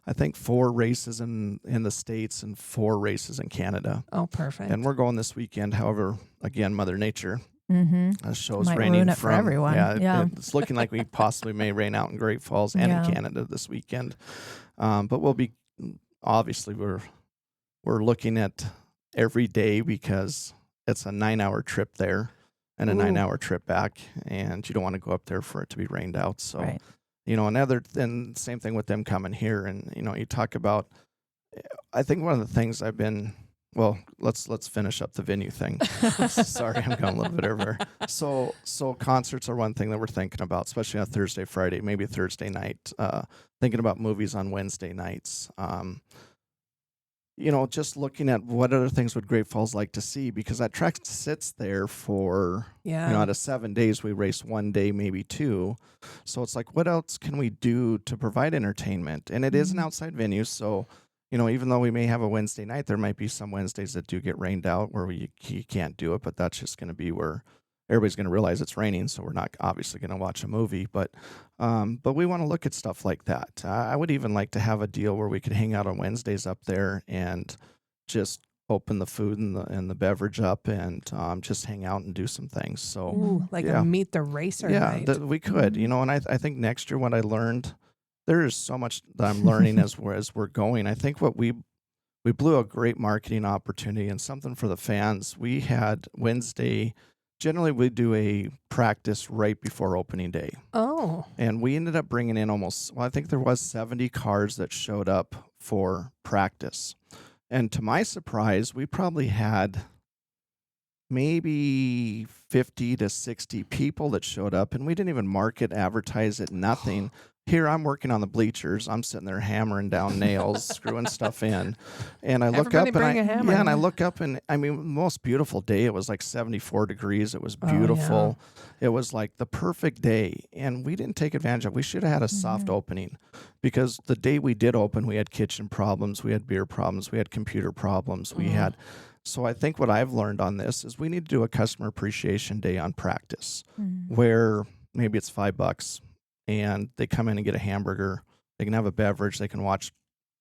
I think 4 races in the States and 4 races in Canada. Oh, perfect. And we're going this weekend. However, again, Mother Nature The show's Might raining ruin it for everyone. Yeah. It's looking like we possibly may rain out in Great Falls and in Canada this weekend. But we'll be, obviously, we're looking at every day because it's a 9-hour trip there and a 9-hour trip back, and you don't want to go up there for it to be rained out. So, Right. and same thing with them coming here. And, you talk about, I think one of the things I've been, well, let's finish up the venue thing. Sorry, I'm going a little bit over. So concerts are one thing that we're thinking about, especially on Thursday, Friday, maybe Thursday night, thinking about movies on Wednesday nights. Just looking at what other things would Great Falls like to see, because that track sits there for, out of 7 days, we race 1 day, maybe 2. So it's like, what else can we do to provide entertainment? And it is an outside venue. So, even though we may have a Wednesday night, there might be some Wednesdays that do get rained out where you can't do it, but that's just going to be where everybody's going to realize it's raining. So we're not obviously going to watch a movie, but we want to look at stuff like that. I would even like to have a deal where we could hang out on Wednesdays up there and just open the food and the beverage up and just hang out and do some things. So a meet the racer night. We could, and I think next year what I learned, there is so much that I'm learning as we're going. I think what we blew a great marketing opportunity and something for the fans. We had Wednesday. Generally, we do a practice right before opening day. Oh. And we ended up bringing in I think there was 70 cars that showed up for practice. And to my surprise, we probably had maybe 50 to 60 people that showed up, and we didn't even market, advertise it, nothing. Here I'm working on the bleachers. I'm sitting there hammering down nails, screwing stuff in. And I look up and I look up and most beautiful day. It was like 74 degrees. It was beautiful. It was like the perfect day. And we didn't take advantage of it. We should have had a soft opening, because the day we did open, we had kitchen problems, we had beer problems, we had computer problems, So I think what I've learned on this is we need to do a customer appreciation day on practice, where maybe it's $5 and they come in and get a hamburger. They can have a beverage. They can watch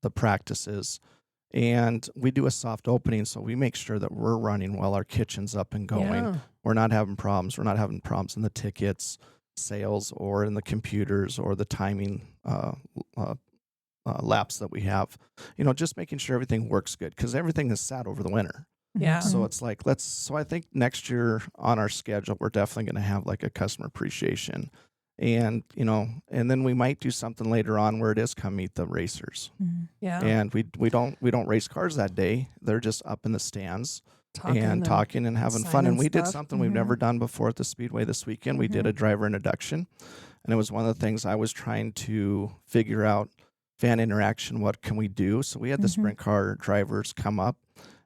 the practices. And we do a soft opening, so we make sure that we're running while our kitchen's up and going. Yeah. We're not having problems. We're not having problems in the tickets, sales, or in the computers, or the timing laps that we have. Just making sure everything works good, because everything is sat over the winter. Yeah. So it's like, so I think next year on our schedule, we're definitely going to have like a customer appreciation. And, and then we might do something later on where it is come meet the racers. Yeah. And we don't race cars that day. They're just up in the stands talking and having fun. And we did something we've never done before at the Speedway this weekend. We did a driver introduction. And it was one of the things I was trying to figure out, fan interaction, what can we do? So we had the sprint car drivers come up,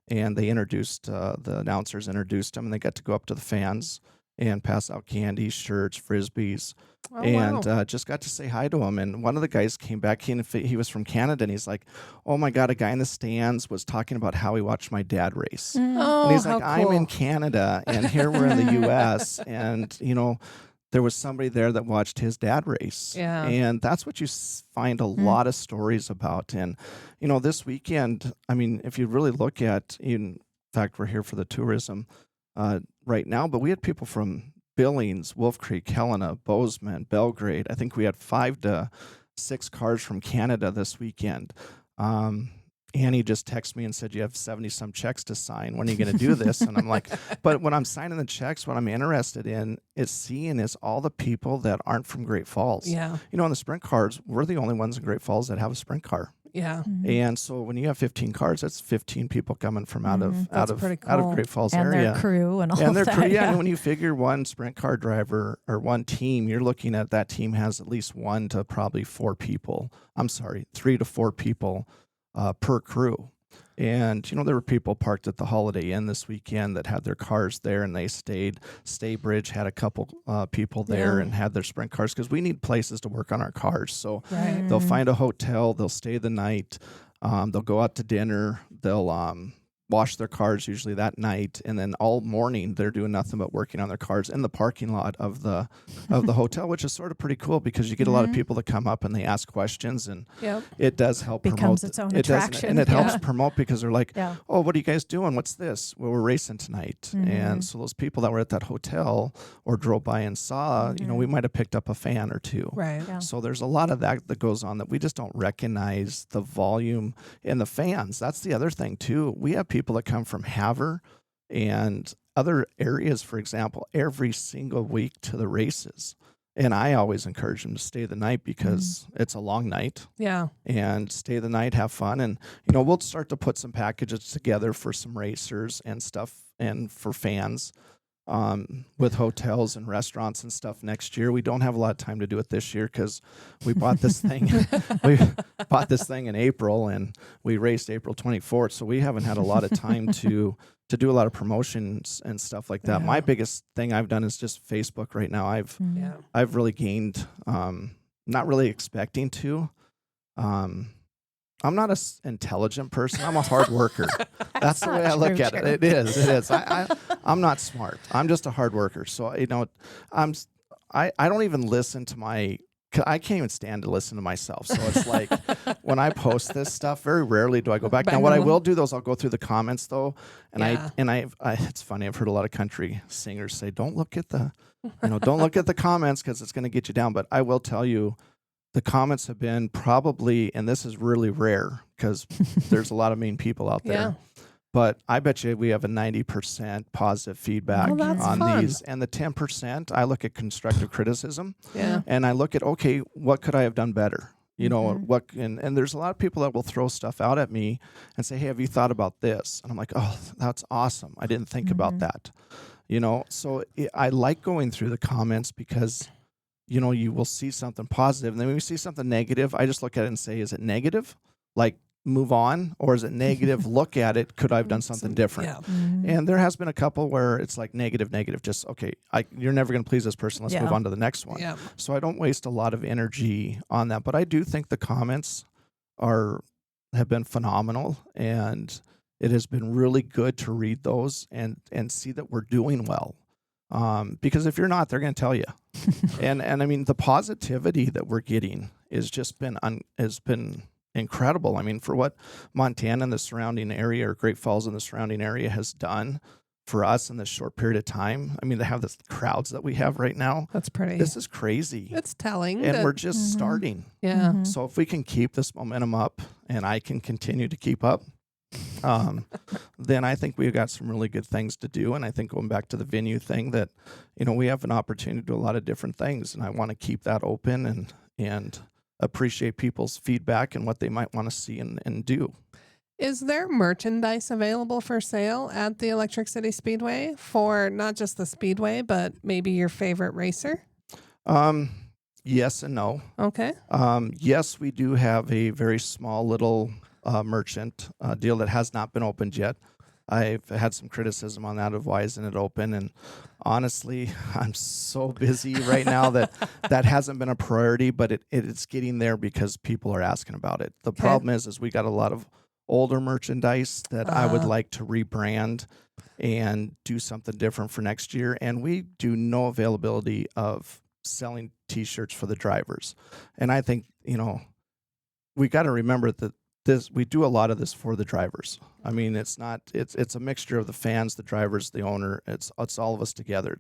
and they introduced, the announcers introduced them, and they got to go up to the fans and pass out candy, shirts, Frisbees, just got to say hi to him. And one of the guys came back, he was from Canada, and he's like, oh my God, a guy in the stands was talking about how he watched my dad race. Oh, and he's like, cool. I'm in Canada, and here we're in the U.S., and, there was somebody there that watched his dad race. Yeah. And that's what you find a lot of stories about. And, this weekend, if you really look at, in fact, we're here for the tourism right now, but we had people from Billings, Wolf Creek, Helena, Bozeman, Belgrade. I think we had 5 to 6 cars from Canada this weekend. Annie just texted me and said, you have 70-some checks to sign. When are you going to do this? And I'm like, but when I'm signing the checks, what I'm interested in is all the people that aren't from Great Falls. Yeah. In the sprint cars, we're the only ones in Great Falls that have a sprint car. Yeah. And so when you have 15 cars, that's 15 people coming from out of Great Falls and area. Their crew and all and their that. crew, yeah. And when you figure one sprint car driver or one team, you're looking at that team has at least 1 to probably 4 people. 3 to 4 people per crew. And, there were people parked at the Holiday Inn this weekend that had their cars there, and they stayed. Staybridge had a couple people there and had their sprint cars, because we need places to work on our cars. So they'll find a hotel, they'll stay the night, they'll go out to dinner, they'll wash their cars usually that night, and then all morning they're doing nothing but working on their cars in the parking lot of the hotel, which is sort of pretty cool because you get a lot of people that come up and they ask questions, and it does help Becomes promote its own it attraction. and it helps promote because they're like, Yeah. oh, what are you guys doing? What's this? Well, we're racing tonight. And so those people that were at that hotel or drove by and saw, we might have picked up a fan or two. Right. Yeah. So there's a lot of that goes on that we just don't recognize the volume in the fans. That's the other thing too. We have people that come from Havre and other areas, for example, every single week to the races. And I always encourage them to stay the night because it's a long night. Yeah. And stay the night, have fun. And, we'll start to put some packages together for some racers and stuff and for fans with hotels and restaurants and stuff next year. We don't have a lot of time to do it this year because we bought this thing. We bought this thing in April and we raced April 24th. So we haven't had a lot of time to do a lot of promotions and stuff like that. Yeah. My biggest thing I've done is just Facebook right now. I've really gained, not really expecting to. I'm not an intelligent person. I'm a hard worker. That's the way I look at it. It is. I'm not smart. I'm just a hard worker. So, I don't even listen to I can't even stand to listen to myself. So it's like when I post this stuff, very rarely do I go back. Now, what I will do though is I'll go through the comments though. And it's funny. I've heard a lot of country singers say, don't look at the comments because it's going to get you down. But I will tell you, the comments have been probably, and this is really rare because there's a lot of mean people out there. Yeah. But I bet you we have a 90% positive feedback on these. And the 10%, I look at constructive criticism. Yeah. And I look at, okay, what could I have done better? And there's a lot of people that will throw stuff out at me and say, hey, have you thought about this? And I'm like, oh, that's awesome. I didn't think about that. So I like going through the comments because you will see something positive, and then when you see something negative, I just look at it and say, is it negative? Like, move on, or is it negative? Look at it. Could I have done something different? Yeah. And there has been a couple where it's like negative, just, okay, you're never going to please this person. Let's move on to the next one. Yeah. So I don't waste a lot of energy on that, but I do think the comments have been phenomenal, and it has been really good to read those and see that we're doing well. Because if you're not, they're going to tell you. and I mean, the positivity that we're getting has been incredible. I mean, for what Montana and the surrounding area, or Great Falls and the surrounding area has done for us in this short period of time. I mean, they have the crowds that we have right now. That's pretty. This is crazy. It's telling. And we're just starting. Yeah. So if we can keep this momentum up and I can continue to keep up, then I think we've got some really good things to do. And I think going back to the venue thing that, we have an opportunity to do a lot of different things. And I want to keep that open and appreciate people's feedback and what they might want to see and do. Is there merchandise available for sale at the Electric City Speedway for not just the Speedway, but maybe your favorite racer? Yes and no. Okay. Yes, we do have a very small little merchant deal that has not been opened yet. I've had some criticism on that of why isn't it open, and honestly, I'm so busy right now that hasn't been a priority, but it's getting there because people are asking about it. The problem is we got a lot of older merchandise that I would like to rebrand and do something different for next year, and we do no availability of selling T-shirts for the drivers. And I think we got to remember that we do a lot of this for the drivers. I mean, it's a mixture of the fans, the drivers, the owner. It's all of us together.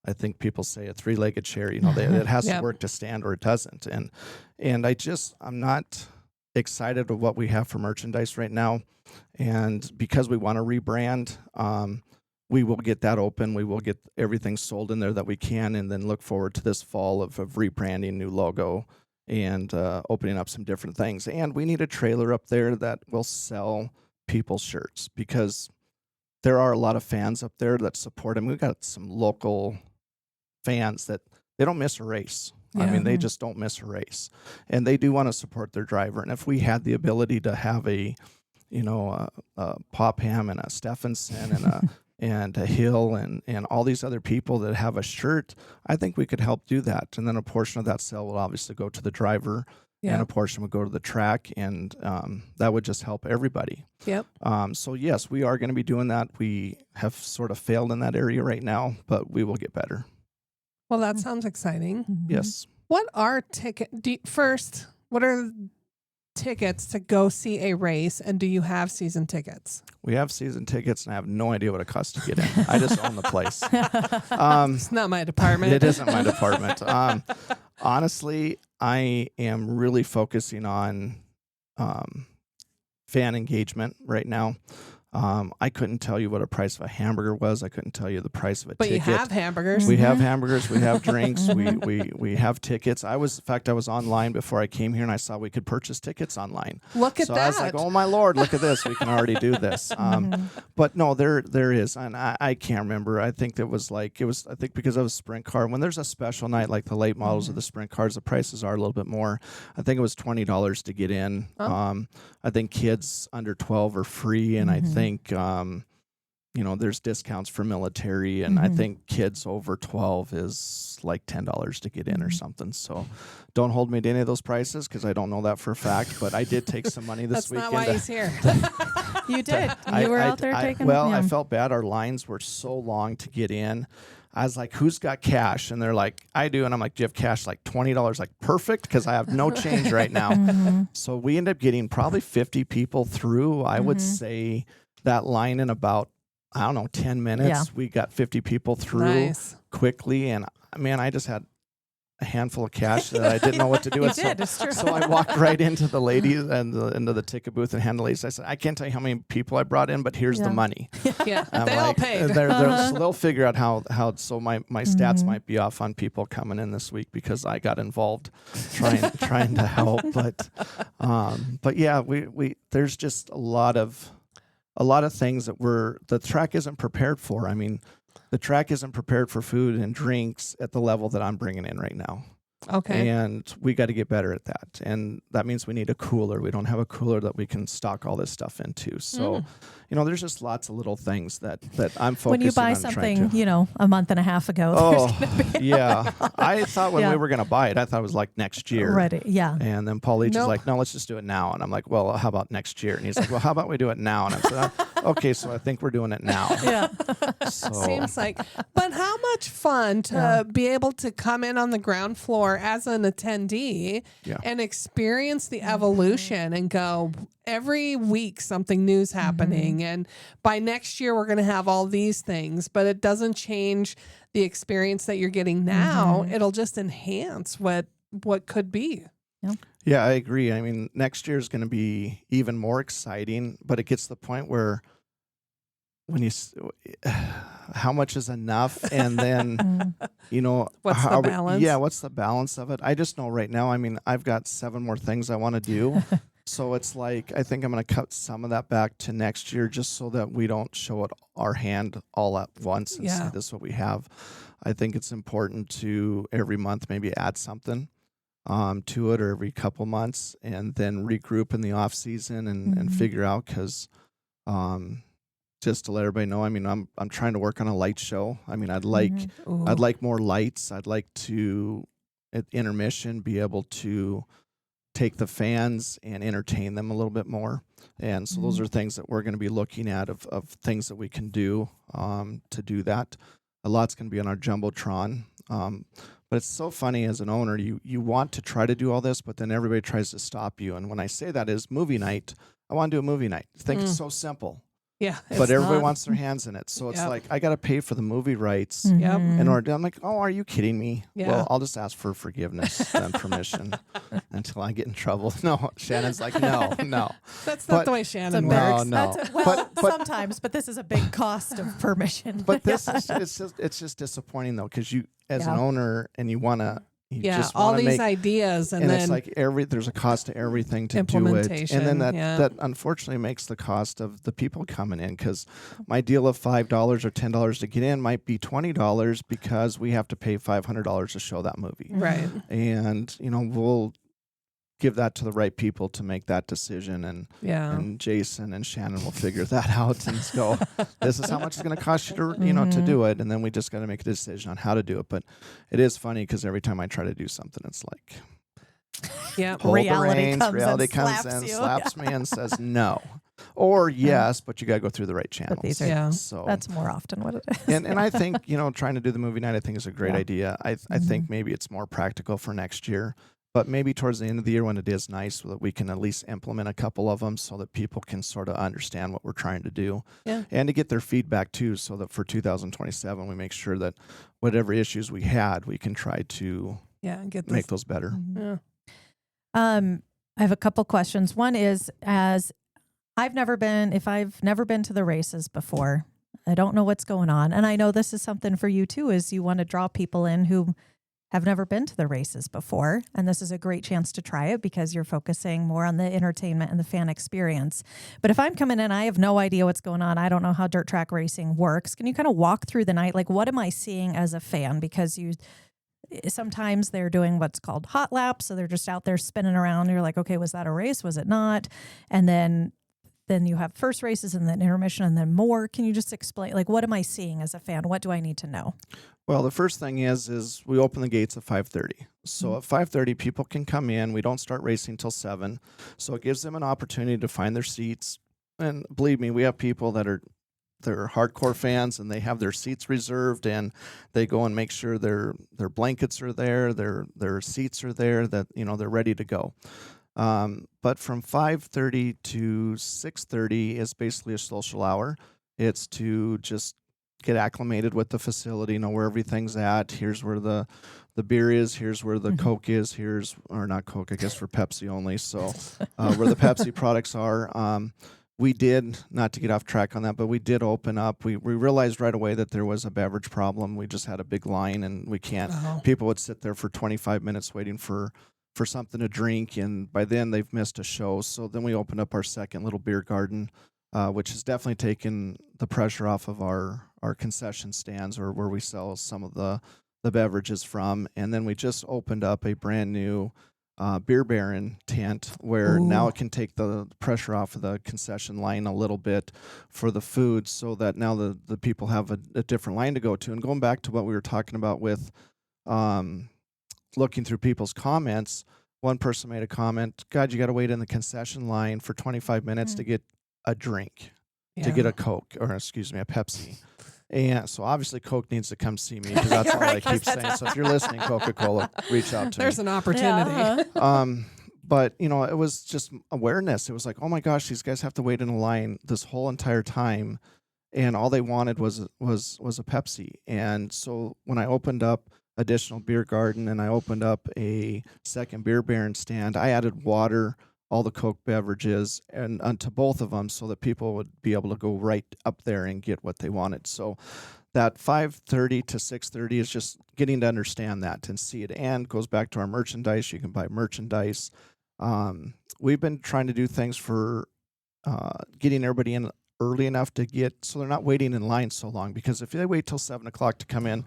I think people say a three-legged chair. It has to work to stand or it doesn't. And I'm not excited of what we have for merchandise right now. And because we want to rebrand, we will get that open. We will get everything sold in there that we can, and then look forward to this fall of rebranding, new logo, and opening up some different things. And we need a trailer up there that will sell people's shirts, because there are a lot of fans up there that support them. We've got some local fans that they don't miss a race. Yeah. I mean, they just don't miss a race, and they do want to support their driver. And if we had the ability to have a Popham and a Stephenson and a Hill and all these other people that have a shirt, I think we could help do that. And then a portion of that sale will obviously go to the driver. and a portion would go to the track, and that would just help everybody. Yep. So yes, we are going to be doing that. We have sort of failed in that area right now, but we will get better. Well, that sounds exciting. Yes. What are first, what are tickets to go see a race, and do you have season tickets? We have season tickets, and I have no idea what it costs to get in. I just own the place. It's not my department. It isn't my department. Honestly, I am really focusing on fan engagement right now. I couldn't tell you what a price of a hamburger was. I couldn't tell you the price of a ticket. But you have hamburgers. We have hamburgers. We have drinks. We have tickets. I was online before I came here, and I saw we could purchase tickets online. Look at that. So I was like, oh my Lord, look at this. We can already do this. But no, there is, and I can't remember. I think it was because I was sprint car. When there's a special night like the late models of the sprint cars, the prices are a little bit more. I think it was $20 to get in. I think kids under 12 are free, and I think there's discounts for military, and I think kids over 12 is like $10 to get in or something. So don't hold me to any of those prices because I don't know that for a fact, but I did take some money this weekend. That's not why he's here. You did. You were out there taking. I felt bad. Our lines were so long to get in. I was like, who's got cash? And they're like, I do. And I'm like, do you have cash? Like $20? Like, perfect, because I have no change right now. So we end up getting probably 50 people through. I would say that line in about, 10 minutes. Yeah. We got 50 people through quickly. And man, I just had a handful of cash that I didn't know what to do with. It's true. So I walked right into the ladies and into the ticket booth and handed the ladies. I said, I can't tell you how many people I brought in, but here's the money. Yeah, they all paid. So they'll figure out how. So my stats might be off on people coming in this week because I got involved trying to help. But yeah, we there's just a lot of things that the track isn't prepared for. I mean, the track isn't prepared for food and drinks at the level that I'm bringing in right now. Okay. And we got to get better at that. And that means we need a cooler. We don't have a cooler that we can stock all this stuff into. So, there's just lots of little things that I'm focusing on. When you buy something, a month and a half ago. Yeah. I thought when we were going to buy it, I thought it was like next year. Right. Yeah. And then Paul Leach is like, no, let's just do it now. And I'm like, well, how about next year? And he's like, well, how about we do it now? And I said, okay, so I think we're doing it now. Yeah. So. Seems like. But how much fun to be able to come in on the ground floor as an attendee and experience the evolution and go, every week something new's happening, and by next year we're going to have all these things, but it doesn't change the experience that you're getting now. It'll just enhance what could be. Yeah, I agree. I mean, next year is going to be even more exciting, but it gets to the point where when how much is enough, and then what's the balance? What's the balance of it? I just know right now, I mean, I've got 7 more things I want to do. So it's like, I think I'm going to cut some of that back to next year just so that we don't show it our hand all at once and say this is what we have. I think it's important to every month maybe add something to it, or every couple months, and then regroup in the off season and figure out, because just to let everybody know, I mean, I'm trying to work on a light show. I mean, I'd like more lights. I'd like to, at intermission, be able to take the fans and entertain them a little bit more. And so those are things that we're going to be looking at of things that we can do to do that. A lot's going to be on our Jumbotron. But it's so funny as an owner, you want to try to do all this, but then everybody tries to stop you. And when I say that is movie night, I want to do a movie night. I think it's so simple. Yeah. But everybody wants their hands in it. So it's like, I got to pay for the movie rights in order to, I'm like, oh, are you kidding me? Yeah. Well, I'll just ask for forgiveness and permission until I get in trouble. No, Shannon's like, no. That's not the way Shannon works. No. Well, sometimes, but this is a big cost of permission. But this is, it's just disappointing though, because you, as an owner, and you want to, just all these make ideas, and then it's like there's a cost to everything to do it, and then that unfortunately makes the cost of the people coming in, because my deal of $5 or $10 to get in might be $20 because we have to pay $500 to show that movie, right? And we'll give that to the right people to make that decision, and Jason and Shannon will figure that out and go, this is how much it's going to cost you to to do it, and then we just got to make a decision on how to do it. But it is funny because every time I try to do something, it's like, Yep. Hold the Reality reins. comes Reality and comes slaps in, you. slaps me, and says no, or yes, but you got to go through the right channels. But these are, Yeah. So that's more often what it is. and I think trying to do the movie night, I think is a great Yeah. idea. I think maybe it's more practical for next year, but maybe towards the end of the year when it is nice, so that we can at least implement a couple of them, so that people can sort of understand what we're trying to do, and to get their feedback too, so that for 2027 we make sure that whatever issues we had, we can try to get make those better. Yeah. I have a couple questions. One is, if I've never been to the races before, I don't know what's going on. And I know this is something for you too, is you want to draw people in who have never been to the races before. And this is a great chance to try it because you're focusing more on the entertainment and the fan experience. But if I'm coming in, I have no idea what's going on. I don't know how dirt track racing works. Can you kind of walk through the night? Like, what am I seeing as a fan? Because sometimes they're doing what's called hot laps. So they're just out there spinning around. You're like, okay, was that a race? Was it not? And then you have first races and then intermission and then more. Can you just explain, like, what am I seeing as a fan? What do I need to know? Well, the first thing is we open the gates at 5:30. So at 5:30, people can come in. We don't start racing till 7. So it gives them an opportunity to find their seats. And believe me, we have people that they're hardcore fans and they have their seats reserved, and they go and make sure their blankets are there, their seats are there, that they're ready to go. But from 5:30 to 6:30 is basically a social hour. It's to just get acclimated with the facility, know where everything's at. Here's where the beer is. Here's where the Coke is. Or not Coke, I guess for Pepsi only. So where the Pepsi products are. We did, not to get off track on that, but we did open up. We realized right away that there was a beverage problem. We just had a big line, and we can't. People would sit there for 25 minutes waiting for something to drink, and by then they've missed a show. So then we opened up our second little beer garden, which has definitely taken the pressure off of our concession stands, or where we sell some of the beverages from. And then we just opened up a brand new beer baron tent, where now it can take the pressure off of the concession line a little bit for the food, so that now the people have a different line to go to. And going back to what we were talking about with looking through people's comments, one person made a comment, God, you got to wait in the concession line for 25 minutes to get a drink, to get a Coke, or excuse me, a Pepsi. And so obviously Coke needs to come see me, because that's all I keep saying. So if you're listening, Coca-Cola, reach out to me. There's an opportunity. But it was just awareness. It was like, oh my gosh, these guys have to wait in a line this whole entire time, and all they wanted was a Pepsi. And so when I opened up additional beer garden and I opened up a second beer baron stand, I added water, all the Coke beverages, and onto both of them, so that people would be able to go right up there and get what they wanted. So that 5:30 to 6:30 is just getting to understand that and see it, and goes back to our merchandise. You can buy merchandise. We've been trying to do things for getting everybody in early enough so they're not waiting in line so long, because if they wait till 7 o'clock to come in,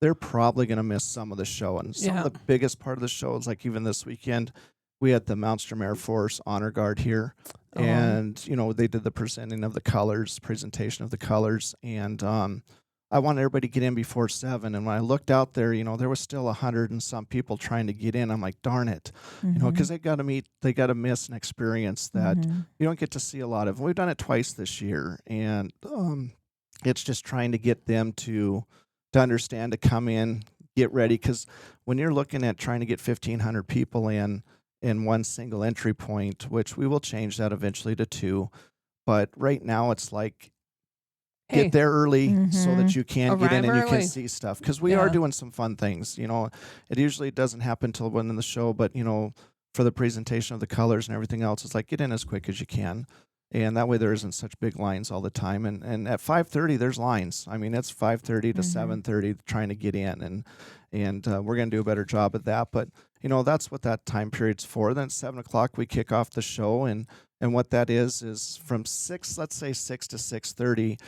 they're probably going to miss some of the show. And some of the biggest part of the show is, like, even this weekend, we had the Malmstrom Air Force Honor Guard here, and they did the presentation of the colors, and I wanted everybody to get in before 7. And when I looked out there, there was still 100 and some people trying to get in. I'm like, darn it, because they got to miss an experience that you don't get to see a lot of. And we've done it twice this year, and it's just trying to get them to understand, to come in, get ready, because when you're looking at trying to get 1,500 people in one single entry point, which we will change that eventually to 2, but right now it's like, get there early so that you can get in and you can see stuff, because we are doing some fun things. It usually doesn't happen till one in the show, but for the presentation of the colors and everything else, it's like, get in as quick as you can, and that way there isn't such big lines all the time. And at 5:30 there's lines. I mean, it's 5:30 to 7:30 trying to get in, and we're going to do a better job at that. But that's what that time period's for. Then at 7 o'clock we kick off the show, and what that is from 6, let's say 6 to 6:30.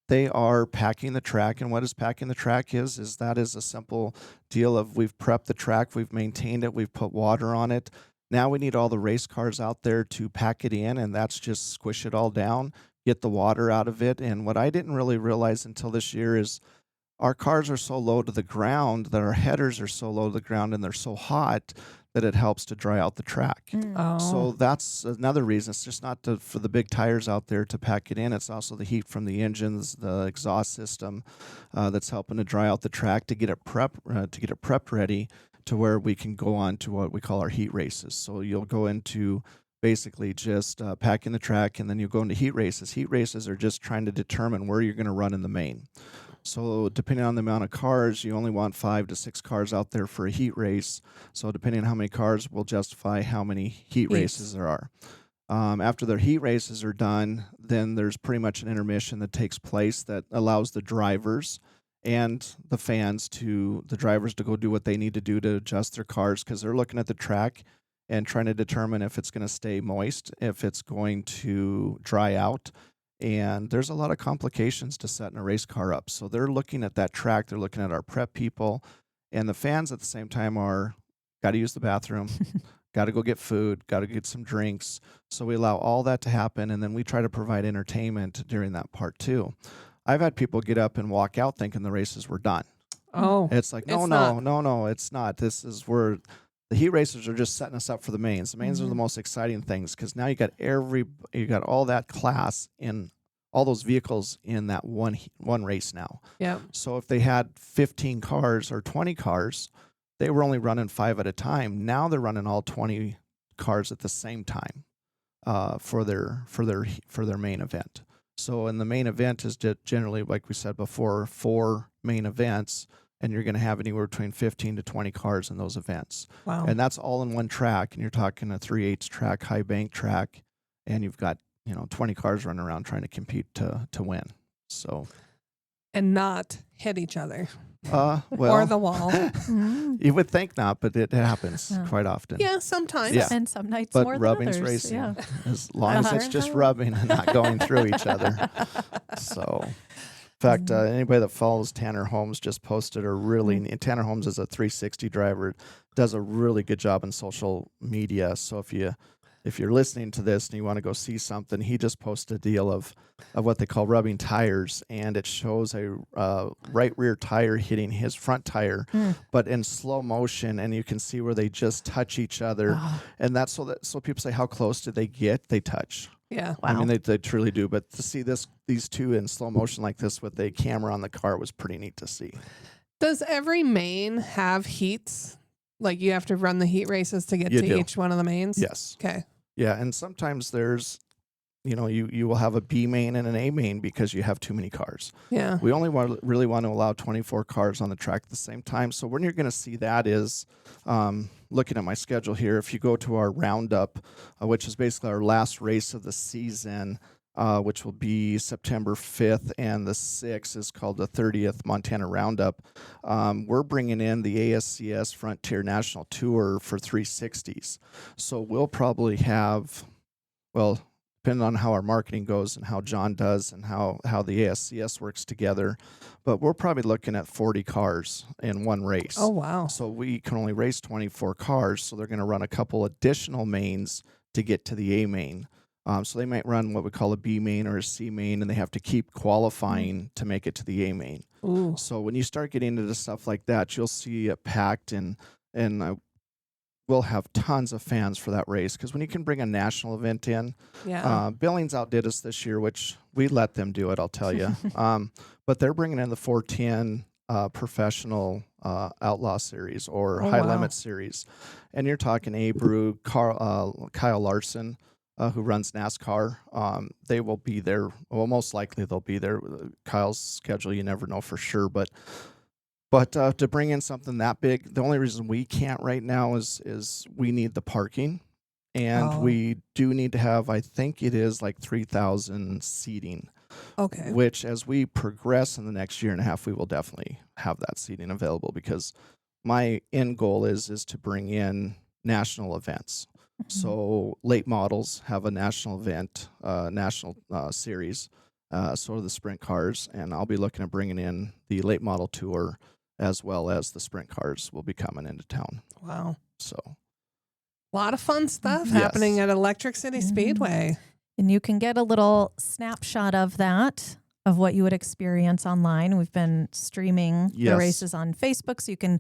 They are packing the track, and what is packing the track is that is a simple deal of, we've prepped the track, we've maintained it, we've put water on it. Now we need all the race cars out there to pack it in, and that's just squish it all down, get the water out of it. And what I didn't really realize until this year is our cars are so low to the ground, that our headers are so low to the ground, and they're so hot that it helps to dry out the track. Oh. So that's another reason. It's just not for the big tires out there to pack it in. It's also the heat from the engines, the exhaust system that's helping to dry out the track to get it prepped ready to where we can go on to what we call our heat races. So you'll go into basically just packing the track, and then you go into heat races. Heat races are just trying to determine where you're going to run in the main. So depending on the amount of cars, you only want 5 to 6 cars out there for a heat race. So depending on how many cars will justify how many heat races there are. After their heat races are done, then there's pretty much an intermission that takes place that allows the drivers and the fans the drivers to go do what they need to do to adjust their cars, because they're looking at the track and trying to determine if it's going to stay moist, if it's going to dry out. And there's a lot of complications to setting a race car up. So they're looking at that track, they're looking at our prep people, and the fans at the same time got to use the bathroom, got to go get food, got to get some drinks. So we allow all that to happen, and then we try to provide entertainment during that part too. I've had people get up and walk out thinking the races were done. Oh. It's like, no, it's not. This is where the heat races are just setting us up for the mains. The mains are the most exciting things, because now you got all that class in all those vehicles in that one race now. Yeah. So if they had 15 cars or 20 cars, they were only running 5 at a time. Now they're running all 20 cars at the same time for their main event. So in the main event is generally, like we said before, 4 main events, and you're going to have anywhere between 15 to 20 cars in those events. Wow. And that's all in one track, and you're talking a 3/8 track, high bank track, and you've got 20 cars running around trying to compete to win. So, and not hit each other. Well, or the wall. You would think not, but it happens quite often. Yeah, sometimes. Yeah. And some nights But more rubbing's than others. racing. Yeah. As long as it's just rubbing and not going through each other. So, in fact, anybody that follows Tanner Holmes just posted Tanner Holmes is a 360 driver, does a really good job in social media. So if you're listening to this and you want to go see something, he just posted a deal of what they call rubbing tires, and it shows a right rear tire hitting his front tire, but in slow motion, and you can see where they just touch each other. And that's so people say, how close did they get? They touch. Yeah. Wow. I mean, they truly do. But to see these two in slow motion like this with a camera on the car was pretty neat to see. Does every main have heats? Like you have to run the heat races to get to each one of the mains? Yes. Okay. Yeah, and sometimes there's, you will have a B main and an A main because you have too many cars. Yeah. We only really want to allow 24 cars on the track at the same time. So when you're going to see that is, looking at my schedule here, if you go to our roundup, which is basically our last race of the season, which will be September 5th, and the 6th is called the 30th Montana Roundup. We're bringing in the ASCS Frontier National Tour for 360s. So we'll probably have, depending on how our marketing goes and how John does and how the ASCS works together, but we're probably looking at 40 cars in one race. Oh, wow. So we can only race 24 cars, so they're going to run a couple additional mains to get to the A main. So they might run what we call a B main or a C main, and they have to keep qualifying to make it to the A main. Ooh. So when you start getting into stuff like that, you'll see it packed, and we'll have tons of fans for that race, because when you can bring a national event in, Billings outdid us this year, which we let them do it, I'll tell you. But they're bringing in the 410 professional outlaw series or high limit series, and you're talking Abreu, Kyle Larson, who runs NASCAR. They will be there. Well, most likely they'll be there. Kyle's schedule, you never know for sure. But to bring in something that big, the only reason we can't right now is we need the parking, and we do need to have, I think it is like 3,000 seating. Okay. Which, as we progress in the next year and a half, we will definitely have that seating available, because my end goal is to bring in national events. So late models have a national event, national series, sort of the sprint cars, and I'll be looking at bringing in the late model tour as well as the sprint cars will be coming into town. Wow. So a lot of fun stuff happening at Electric City Speedway. And you can get a little snapshot of that of what you would experience online. We've been streaming the Yes. races on Facebook, so you can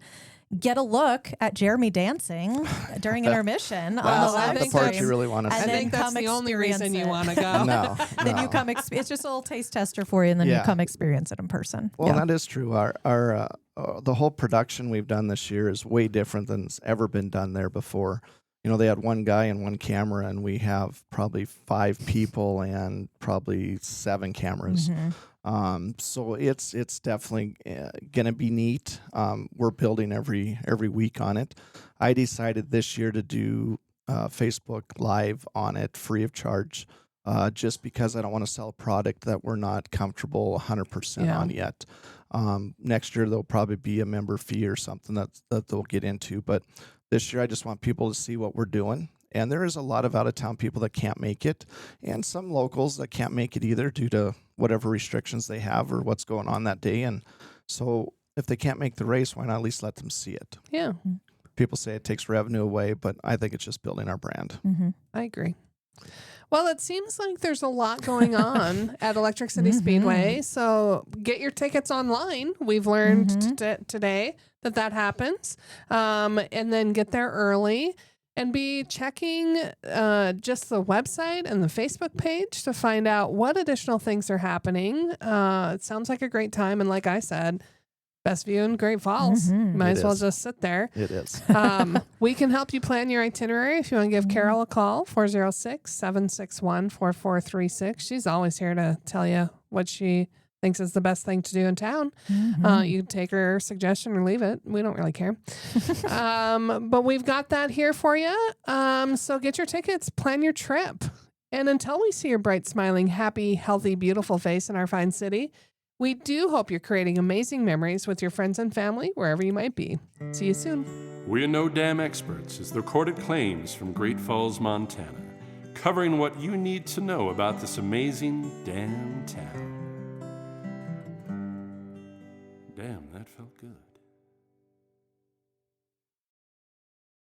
get a look at Jeremy dancing during intermission on the That's live not the think part stream. you really want to And I see. then think that's come the only reason you experience want to go. No, Then you no. come. It's just a little taste tester for you, and then you Yeah. come experience it in person. Well, Yeah. that is true. Our the whole production we've done this year is way different than's ever been done there before. You know, they had one guy and one camera, and we have probably 5 people and probably 7 cameras. So it's definitely going to be neat. We're building every week on it. I decided this year to do Facebook Live on it free of charge, just because I don't want to sell a product that we're not comfortable 100% Yeah. on yet. Next year there'll probably be a member fee or something that they'll get into, but this year I just want people to see what we're doing. And there is a lot of out-of-town people that can't make it, and some locals that can't make it either due to whatever restrictions they have or what's going on that day. And so if they can't make the race, why not at least let them see it? Yeah, People say it takes revenue away, but I think it's just building our brand. I agree. Well, it seems like there's a lot going on at Electric City Speedway. So get your tickets online. We've learned today that happens. And then get there early and be checking just the website and the Facebook page to find out what additional things are happening. It sounds like a great time. And like I said, best view in Great Falls. Might It as well is. just sit there. It is. We can help you plan your itinerary if you want to give Carol a call, 406-761-4436. She's always here to tell you what she thinks is the best thing to do in town. You can take her suggestion or leave it. We don't really care. But we've got that here for you. So get your tickets, plan your trip. And until we see your bright, smiling, happy, healthy, beautiful face in our fine city, we do hope you're creating amazing memories with your friends and family wherever you might be. See you soon. We're No Dam Experts is the recorded claims from Great Falls, Montana, covering what you need to know about this amazing damn town.